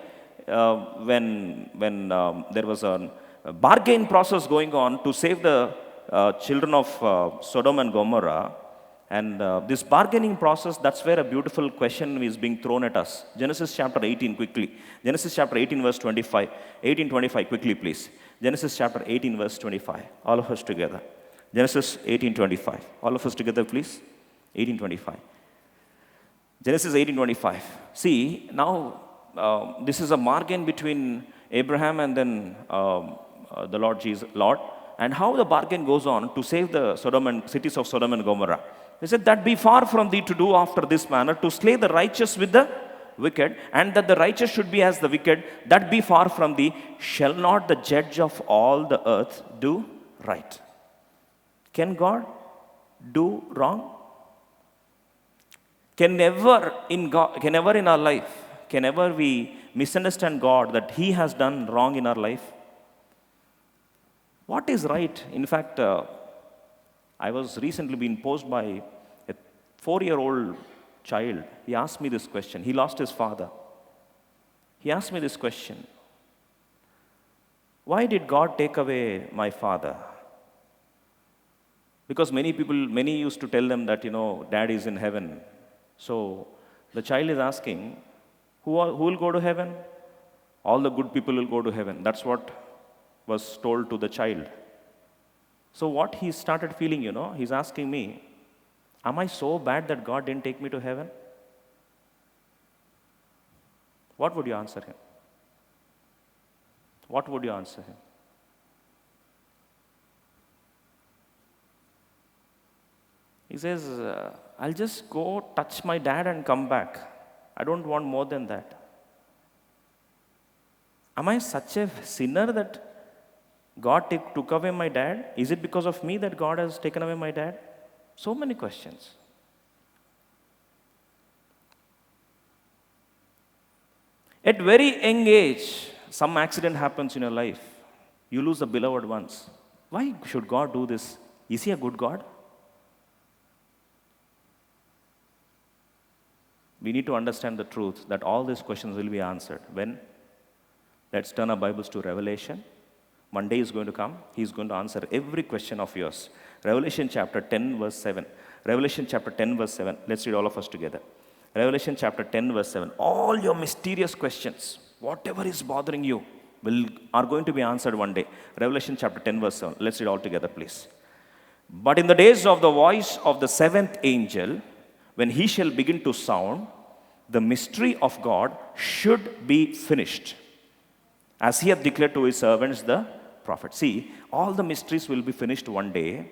when there was a bargain process going on to save the children of Sodom and Gomorrah, and this bargaining process, that's where a beautiful question is being thrown at us. Genesis chapter 18, quickly. Genesis chapter 18, verse 25. 18:25, quickly, please. Genesis chapter 18, verse 25. All of us together. Genesis 18:25. All of us together, please. 18:25. Genesis 18:25. See, now this is a bargain between Abraham and then the Lord Jesus, and how the bargain goes on to save the cities of Sodom and Gomorrah. He said, that be far from thee to do after this manner, to slay the righteous with the wicked, and that the righteous should be as the wicked, that be far from thee. Shall not the judge of all the earth do right? Can God do wrong? Can ever in our life, can ever we misunderstand God that He has done wrong in our life? What is right? In fact, I was recently being posed by a 4-year-old child. He asked me this question. He lost his father. He asked me this question. Why did God take away my father? Because many used to tell them that, Dad is in heaven. So the child is asking, who will go to heaven? All the good people will go to heaven. That's what was told to the child. So what he started feeling, he's asking me, am I so bad that God didn't take me to heaven? What would you answer him? What would you answer him? He says, I'll just go touch my dad and come back. I don't want more than that. Am I such a sinner that God took away my dad? Is it because of me that God has taken away my dad? So many questions. At very young age, some accident happens in your life. You lose the beloved ones. Why should God do this? Is He a good God? We need to understand the truth that all these questions will be answered. When? Let's turn our Bibles to Revelation. One day is going to come. He's going to answer every question of yours. Revelation chapter 10, verse 7. Revelation chapter 10, verse 7. Let's read all of us together. Revelation chapter 10, verse 7. All your mysterious questions, whatever is bothering you, are going to be answered one day. Revelation chapter 10, verse 7. Let's read all together, please. But in the days of the voice of the seventh angel, when he shall begin to sound, the mystery of God should be finished, as he hath declared to his servants the prophets. See, all the mysteries will be finished one day.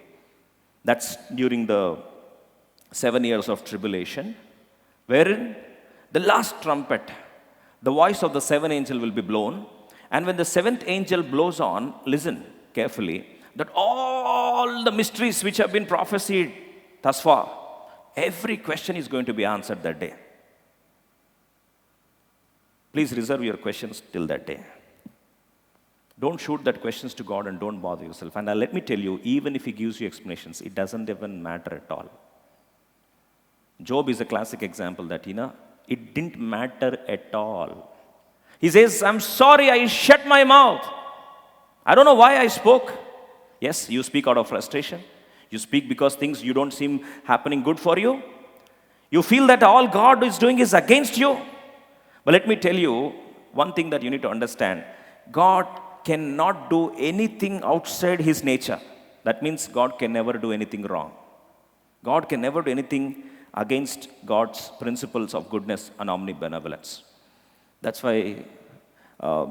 That's during the 7 years of tribulation, wherein the last trumpet, the voice of the seventh angel will be blown. And when the seventh angel blows on, listen carefully, that all the mysteries which have been prophesied thus far, every question is going to be answered that day. Please reserve your questions till that day. Don't shoot that questions to God and don't bother yourself. And let me tell you, even if He gives you explanations, it doesn't even matter at all. Job is a classic example that, it didn't matter at all. He says, I'm sorry, I shut my mouth. I don't know why I spoke. Yes, you speak out of frustration. You speak because things you don't seem happening good for you. You feel that all God is doing is against you. But let me tell you one thing that you need to understand. God cannot do anything outside His nature. That means God can never do anything wrong. God can never do anything against God's principles of goodness and omnibenevolence. That's why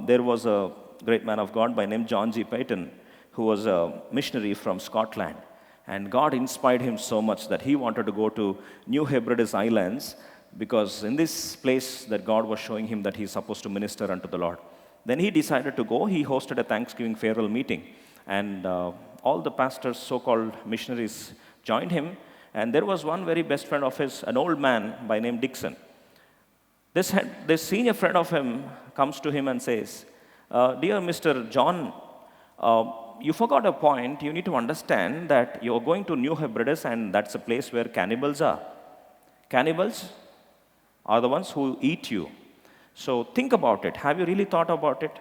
there was a great man of God by name John G. Paton, who was a missionary from Scotland. And God inspired him so much that he wanted to go to New Hebrides Islands, because in this place that God was showing him that he's supposed to minister unto the Lord. Then he decided to go. He hosted a Thanksgiving farewell meeting. And all the pastors, so-called missionaries, joined him. And there was one very best friend of his, an old man by name Dixon. This senior friend of him comes to him and says, Dear Mr. John, you forgot a point. You need to understand that you're going to New Hebrides and that's a place where cannibals are. Cannibals are the ones who eat you. So think about it. Have you really thought about it?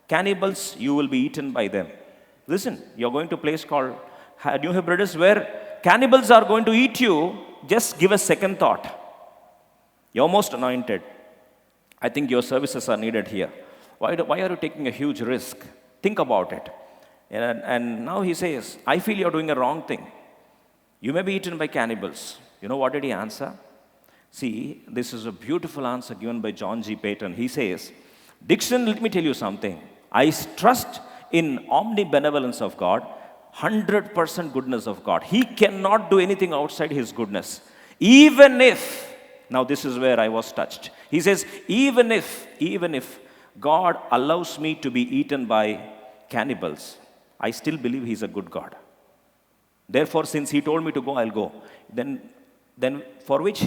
Cannibals, you will be eaten by them. Listen, you're going to a place called New Hebrides where cannibals are going to eat you. Just give a second thought. You're most anointed. I think your services are needed here. Why are you taking a huge risk? Think about it. And now he says, I feel you're doing a wrong thing. You may be eaten by cannibals. You know what did he answer? See, this is a beautiful answer given by John G. Paton. He says, Dixon, let me tell you something. I trust in omnibenevolence of God, 100% goodness of God. He cannot do anything outside His goodness. Even if, now this is where I was touched. He says, even if God allows me to be eaten by cannibals, I still believe He's a good God. Therefore, since He told me to go, I'll go. Then for which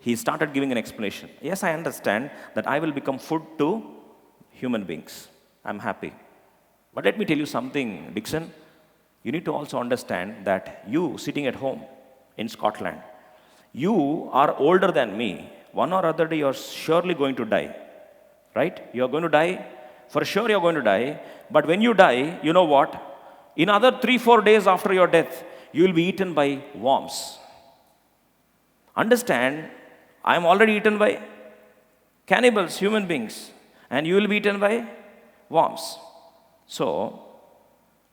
he started giving an explanation. Yes, I understand that I will become food to human beings. I'm happy. But let me tell you something, Dixon. You need to also understand that you sitting at home in Scotland, you are older than me. One or other day you're surely going to die. Right? You're going to die. For sure you're going to die. But when you die, you know what? In other 3-4 days after your death, you will be eaten by worms. Understand, I am already eaten by cannibals, human beings, and you will be eaten by worms. So,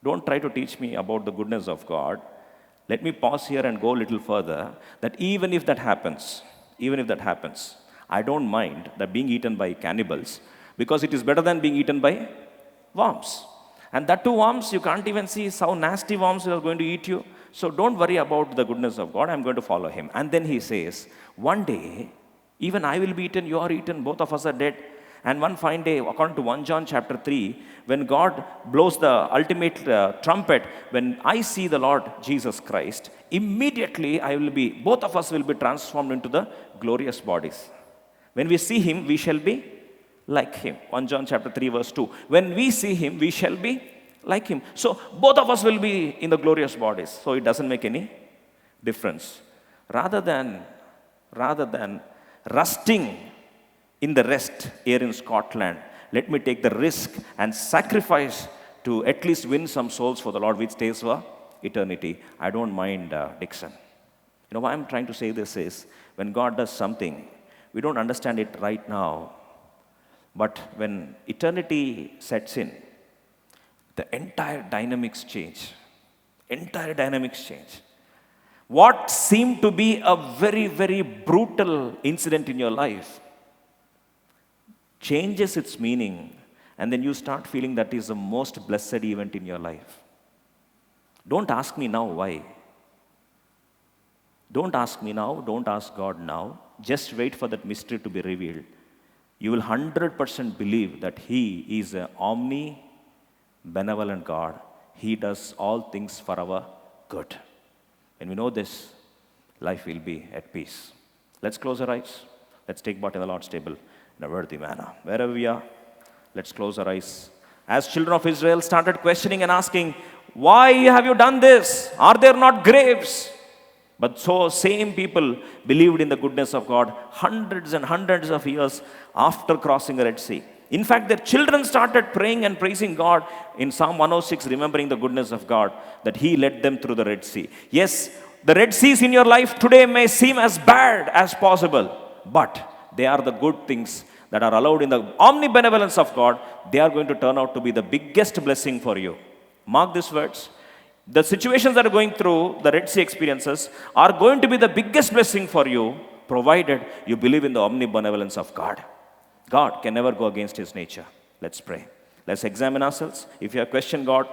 don't try to teach me about the goodness of God. Let me pause here and go a little further, that even if that happens, I don't mind that being eaten by cannibals, because it is better than being eaten by worms. And that too worms, you can't even see how nasty worms are going to eat you. So don't worry about the goodness of God. I'm going to follow Him. And then he says, one day, even I will be eaten, you are eaten, both of us are dead. And one fine day, according to 1 John chapter 3, when God blows the ultimate trumpet, when I see the Lord Jesus Christ, immediately both of us will be transformed into the glorious bodies. When we see him, we shall be like him. 1 John chapter 3 verse 2. When we see him, we shall be like him. So both of us will be in the glorious bodies. So it doesn't make any difference. Rather than rusting in the rest here in Scotland, let me take the risk and sacrifice to at least win some souls for the Lord, which stays for eternity. I don't mind Dixon. You know why I'm trying to say this is, when God does something, we don't understand it right now. But when eternity sets in, the entire dynamics change. Entire dynamics change. What seemed to be a very, very brutal incident in your life changes its meaning, and then you start feeling that is the most blessed event in your life. Don't ask me now why. Don't ask me now. Don't ask God now. Just wait for that mystery to be revealed. You will 100% believe that He is an omni-benevolent God. He does all things for our good. When we know this, life will be at peace. Let's close our eyes. Let's take part in the Lord's table in a worthy manner. Wherever we are, let's close our eyes. As children of Israel started questioning and asking, why have you done this? Are there not graves? But so same people believed in the goodness of God hundreds and hundreds of years after crossing the Red Sea. In fact, their children started praying and praising God in Psalm 106, remembering the goodness of God, that He led them through the Red Sea. Yes, the Red Seas in your life today may seem as bad as possible, but they are the good things that are allowed in the omnibenevolence of God. They are going to turn out to be the biggest blessing for you. Mark these words. The situations that are going through the Red Sea experiences are going to be the biggest blessing for you, provided you believe in the omnibenevolence of God. God can never go against His nature. Let's pray. Let's examine ourselves. If you have questioned God,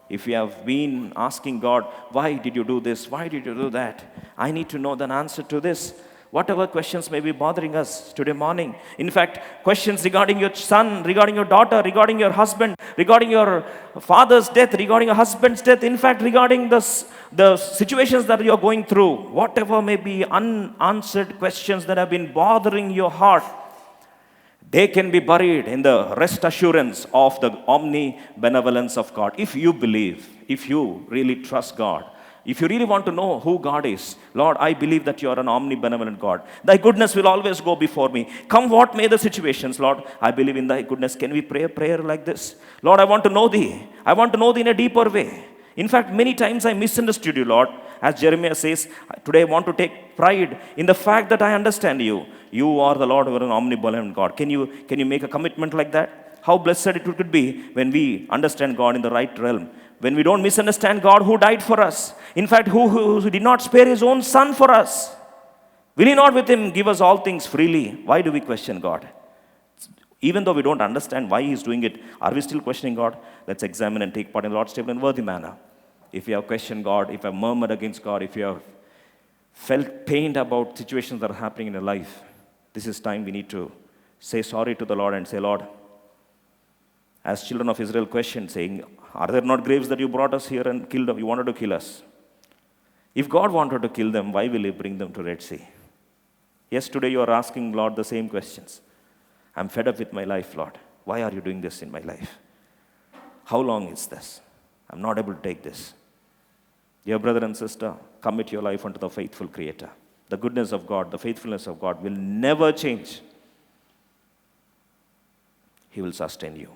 if you have been asking God, why did you do this? Why did you do that? I need to know the answer to this. Whatever questions may be bothering us today morning. In fact, questions regarding your son, regarding your daughter, regarding your husband, regarding your father's death, regarding your husband's death, in fact, regarding the situations that you're going through, whatever may be unanswered questions that have been bothering your heart, they can be buried in the rest assurance of the omni-benevolence of God. If you believe, if you really trust God, if you really want to know who God is, Lord, I believe that you are an omnibenevolent God. Thy goodness will always go before me. Come what may the situations, Lord, I believe in thy goodness. Can we pray a prayer like this? Lord, I want to know thee. I want to know thee in a deeper way. In fact, many times I misunderstood you, Lord. As Jeremiah says, today I want to take pride in the fact that I understand you. You are the Lord, you are an omnibenevolent God. Can you make a commitment like that? How blessed it could be when we understand God in the right realm. When we don't misunderstand God who died for us. In fact, who did not spare His own Son for us. Will He not with Him give us all things freely? Why do we question God? Even though we don't understand why He's doing it, are we still questioning God? Let's examine and take part in the Lord's table in a worthy manner. If you have questioned God, if you have murmured against God, if you have felt pained about situations that are happening in your life, this is time we need to say sorry to the Lord and say, Lord, as children of Israel questioned, saying, are there not graves that you brought us here and killed them? You wanted to kill us. If God wanted to kill them, why will He bring them to Red Sea? Yes, today you are asking, Lord, the same questions. I'm fed up with my life, Lord. Why are you doing this in my life? How long is this? I'm not able to take this. Dear brother and sister, commit your life unto the faithful Creator. The goodness of God, the faithfulness of God will never change. He will sustain you.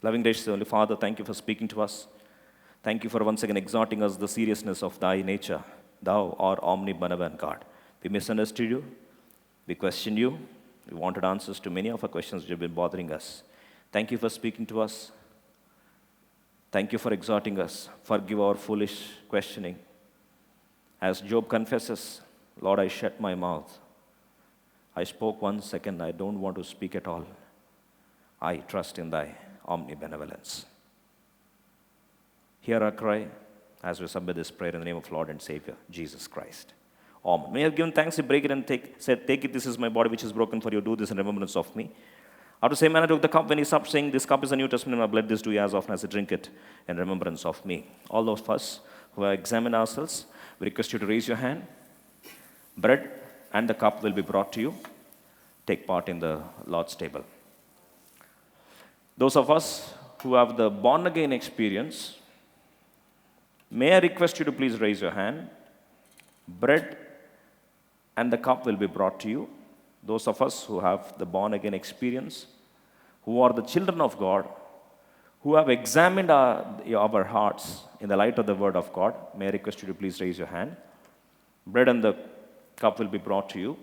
Loving gracious Heavenly Father, thank you for speaking to us. Thank you for once again exhorting us the seriousness of thy nature. Thou art omnibenevolent God. We misunderstood you. We questioned you. We wanted answers to many of our questions which have been bothering us. Thank you for speaking to us. Thank you for exhorting us. Forgive our foolish questioning. As Job confesses, Lord, I shut my mouth. I spoke 1 second. I don't want to speak at all. I trust in thy omnibenevolence. Hear our cry as we submit this prayer in the name of Lord and Savior, Jesus Christ. Amen. May I have given thanks, to break it and take it, this is my body which is broken for you. Do this in remembrance of me. After the same manner took the cup when he supped, saying, "This cup is the New Testament in my blood. This do ye as often as you drink it in remembrance of me." All those of us who have examined ourselves, we request you to raise your hand. Bread and the cup will be brought to you. Take part in the Lord's table. Those of us who have the born-again experience, may I request you to please raise your hand. Bread and the cup will be brought to you. Those of us who have the born-again experience, who are the children of God, who have examined our hearts in the light of the Word of God, may I request you to please raise your hand. Bread and the cup will be brought to you.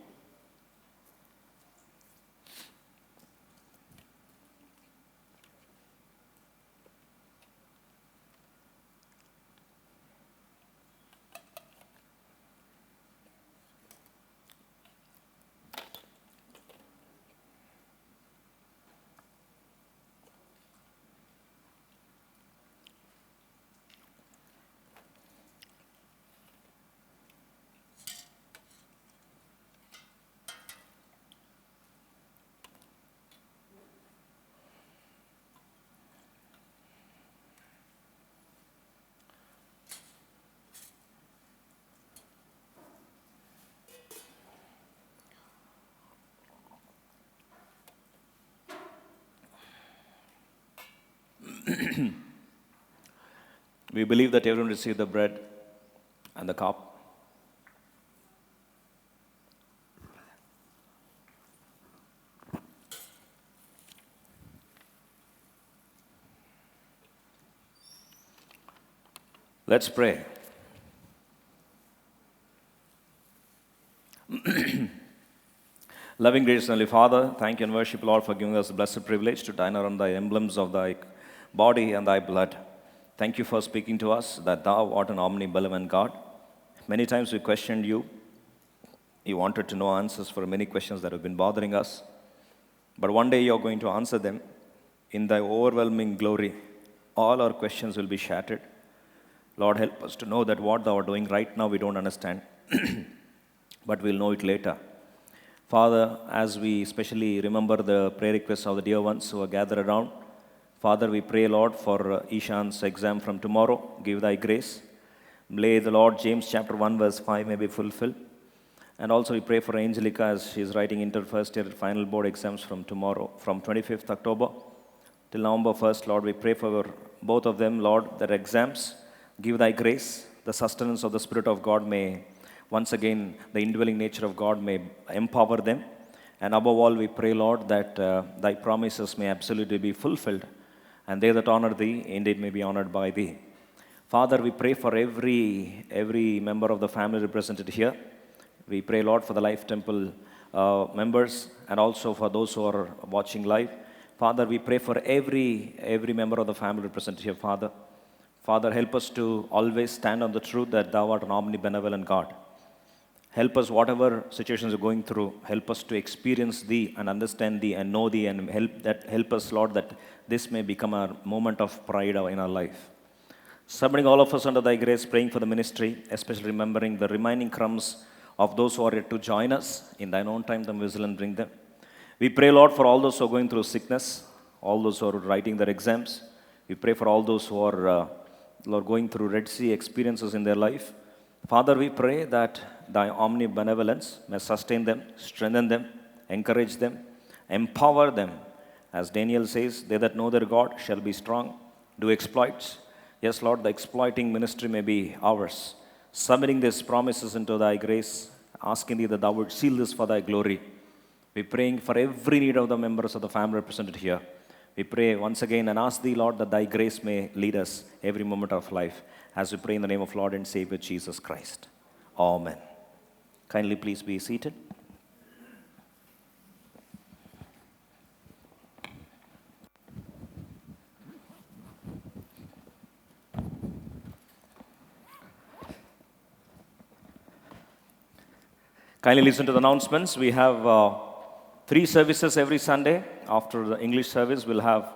We believe that everyone received the bread and the cup. Let's pray. Loving, gracious, Heavenly Father, thank you and worship, Lord, for giving us the blessed privilege to dine around thy emblems of thy body and thy blood. Thank you for speaking to us that thou art an omnibenevolent God. Many times we questioned you. You wanted to know answers for many questions that have been bothering us. But one day you're going to answer them. In thy overwhelming glory, all our questions will be shattered. Lord, help us to know that what thou art doing right now we don't understand, but we'll know it later. Father, as we especially remember the prayer requests of the dear ones who are gathered around, Father, we pray, Lord, for Ishan's exam from tomorrow. Give thy grace. May the Lord James chapter 1 verse 5 may be fulfilled. And also we pray for Angelica as she is writing inter first year final board exams from tomorrow, from 25th October till November 1st. Lord, we pray for both of them, Lord, their exams. Give thy grace. The sustenance of the Spirit of God may, once again, the indwelling nature of God may empower them. And above all, we pray, Lord, that thy promises may absolutely be fulfilled. And they that honor thee, indeed may be honored by thee. Father, we pray for every member of the family represented here. We pray, Lord, for the Life Temple members and also for those who are watching live. Father, we pray for every member of the family represented here, Father. Father, help us to always stand on the truth that thou art an omnibenevolent God. Help us, whatever situations we're going through, help us to experience thee and understand thee and know thee, and help us, Lord, that this may become a moment of pride in our life. Submitting all of us under thy grace, praying for the ministry, especially remembering the remaining crumbs of those who are yet to join us. In thine own time, them whistle and bring them. We pray, Lord, for all those who are going through sickness, all those who are writing their exams. We pray for all those who are Lord, going through Red Sea experiences in their life. Father, we pray that thy omnibenevolence may sustain them, strengthen them, encourage them, empower them. As Daniel says, they that know their God shall be strong, do exploits. Yes, Lord, the exploiting ministry may be ours. Submitting these promises into thy grace, asking thee that thou would seal this for thy glory. We're praying for every need of the members of the family represented here. We pray once again and ask thee, Lord, that thy grace may lead us every moment of life as we pray in the name of Lord and Savior Jesus Christ. Amen. Kindly please be seated. Kindly listen to the announcements. We have 3 services every Sunday. After the English service, we'll have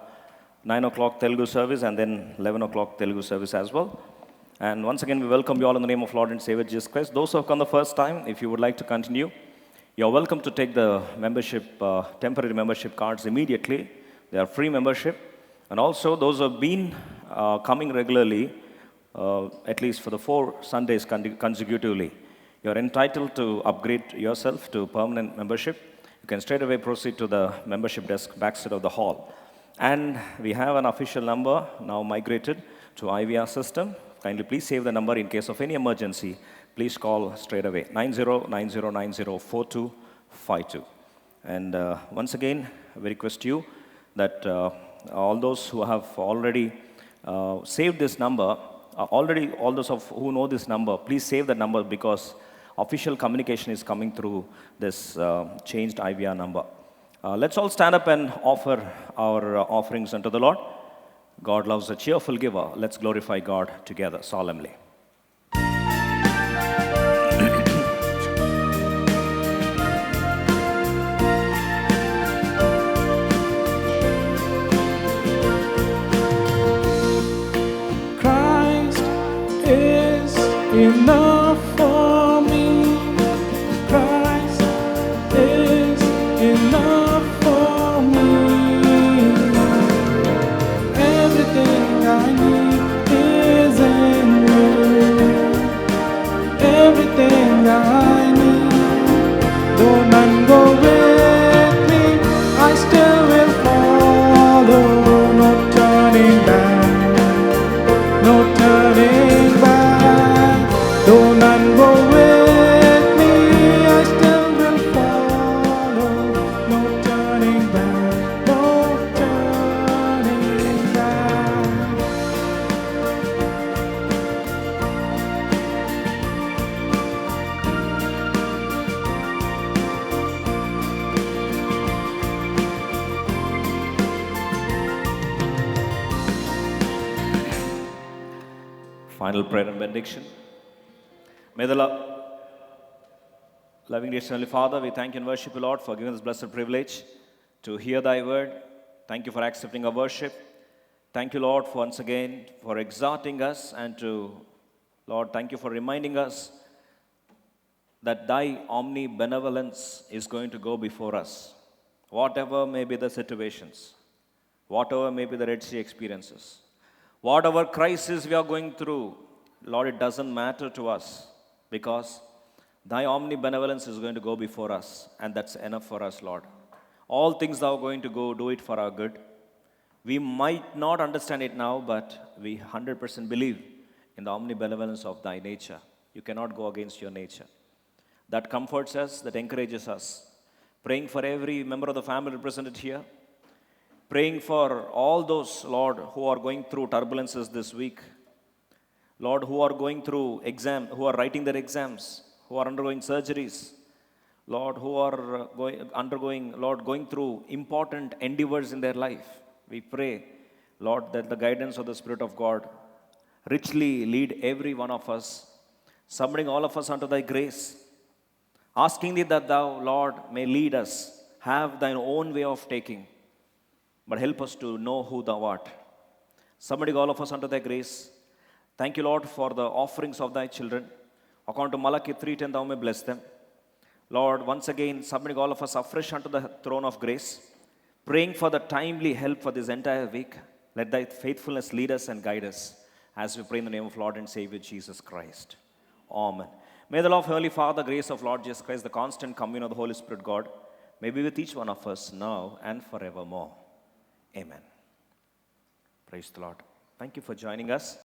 9 o'clock Telugu service and then 11 o'clock Telugu service as well. And once again, we welcome you all in the name of Lord and Savior Jesus Christ. Those who have come the first time, if you would like to continue, You're welcome to take the membership, temporary membership cards immediately. They are free membership. And also, those who have been coming regularly, at least for the 4 Sundays consecutively, you're entitled to upgrade yourself to permanent membership. You can straight away proceed to the membership desk backside of the hall. And we have an official number now migrated to IVR system. Kindly please save the number in case of any emergency. Please call straight away, 9090904252. And once again, we request you that all those who have already saved this number, all those who know this number, please save the number because official communication is coming through this changed IVR number. Let's all stand up and offer our offerings unto the Lord. God loves a cheerful giver. Let's glorify God together solemnly. Christ is enough for me. Christ is enough for me. Everything I need is in you. Everything I need. Though none go with me, I still will follow. No turning back. No turning back. Though none go with me, I still will follow. No turning back. No turning back. Final prayer and benediction. May the loving dear Heavenly Father, we thank you and worship you, Lord, for giving us blessed privilege to hear thy word. Thank you for accepting our worship. Thank you, Lord, for once again for exhorting us and Lord, thank you for reminding us that thy omnibenevolence is going to go before us. Whatever may be the situations, whatever may be the Red Sea experiences, whatever crisis we are going through, Lord, it doesn't matter to us because thy omnibenevolence is going to go before us, and that's enough for us, Lord. All things thou are going to go do it for our good. We might not understand it now, but we 100% believe in the omnibenevolence of thy nature. You cannot go against your nature. That comforts us, that encourages us. Praying for every member of the family represented here. Praying for all those, Lord, who are going through turbulences this week. Lord, who are going through who are writing their exams, who are undergoing surgeries. Lord, who are going through important endeavors in their life. We pray, Lord, that the guidance of the Spirit of God richly lead every one of us, submitting all of us unto thy grace, asking thee that thou, Lord, may lead us, have thine own way of taking, but help us to know who thou art. Submitting all of us unto thy grace. Thank you, Lord, for the offerings of thy children. According to Malachi 3:10, thou may bless them. Lord, once again, submitting all of us afresh unto the throne of grace, praying for the timely help for this entire week. Let thy faithfulness lead us and guide us as we pray in the name of Lord and Savior Jesus Christ. Amen. May the love of Heavenly Father, the grace of Lord Jesus Christ, the constant communion of the Holy Spirit God, may be with each one of us now and forevermore. Amen. Praise the Lord. Thank you for joining us.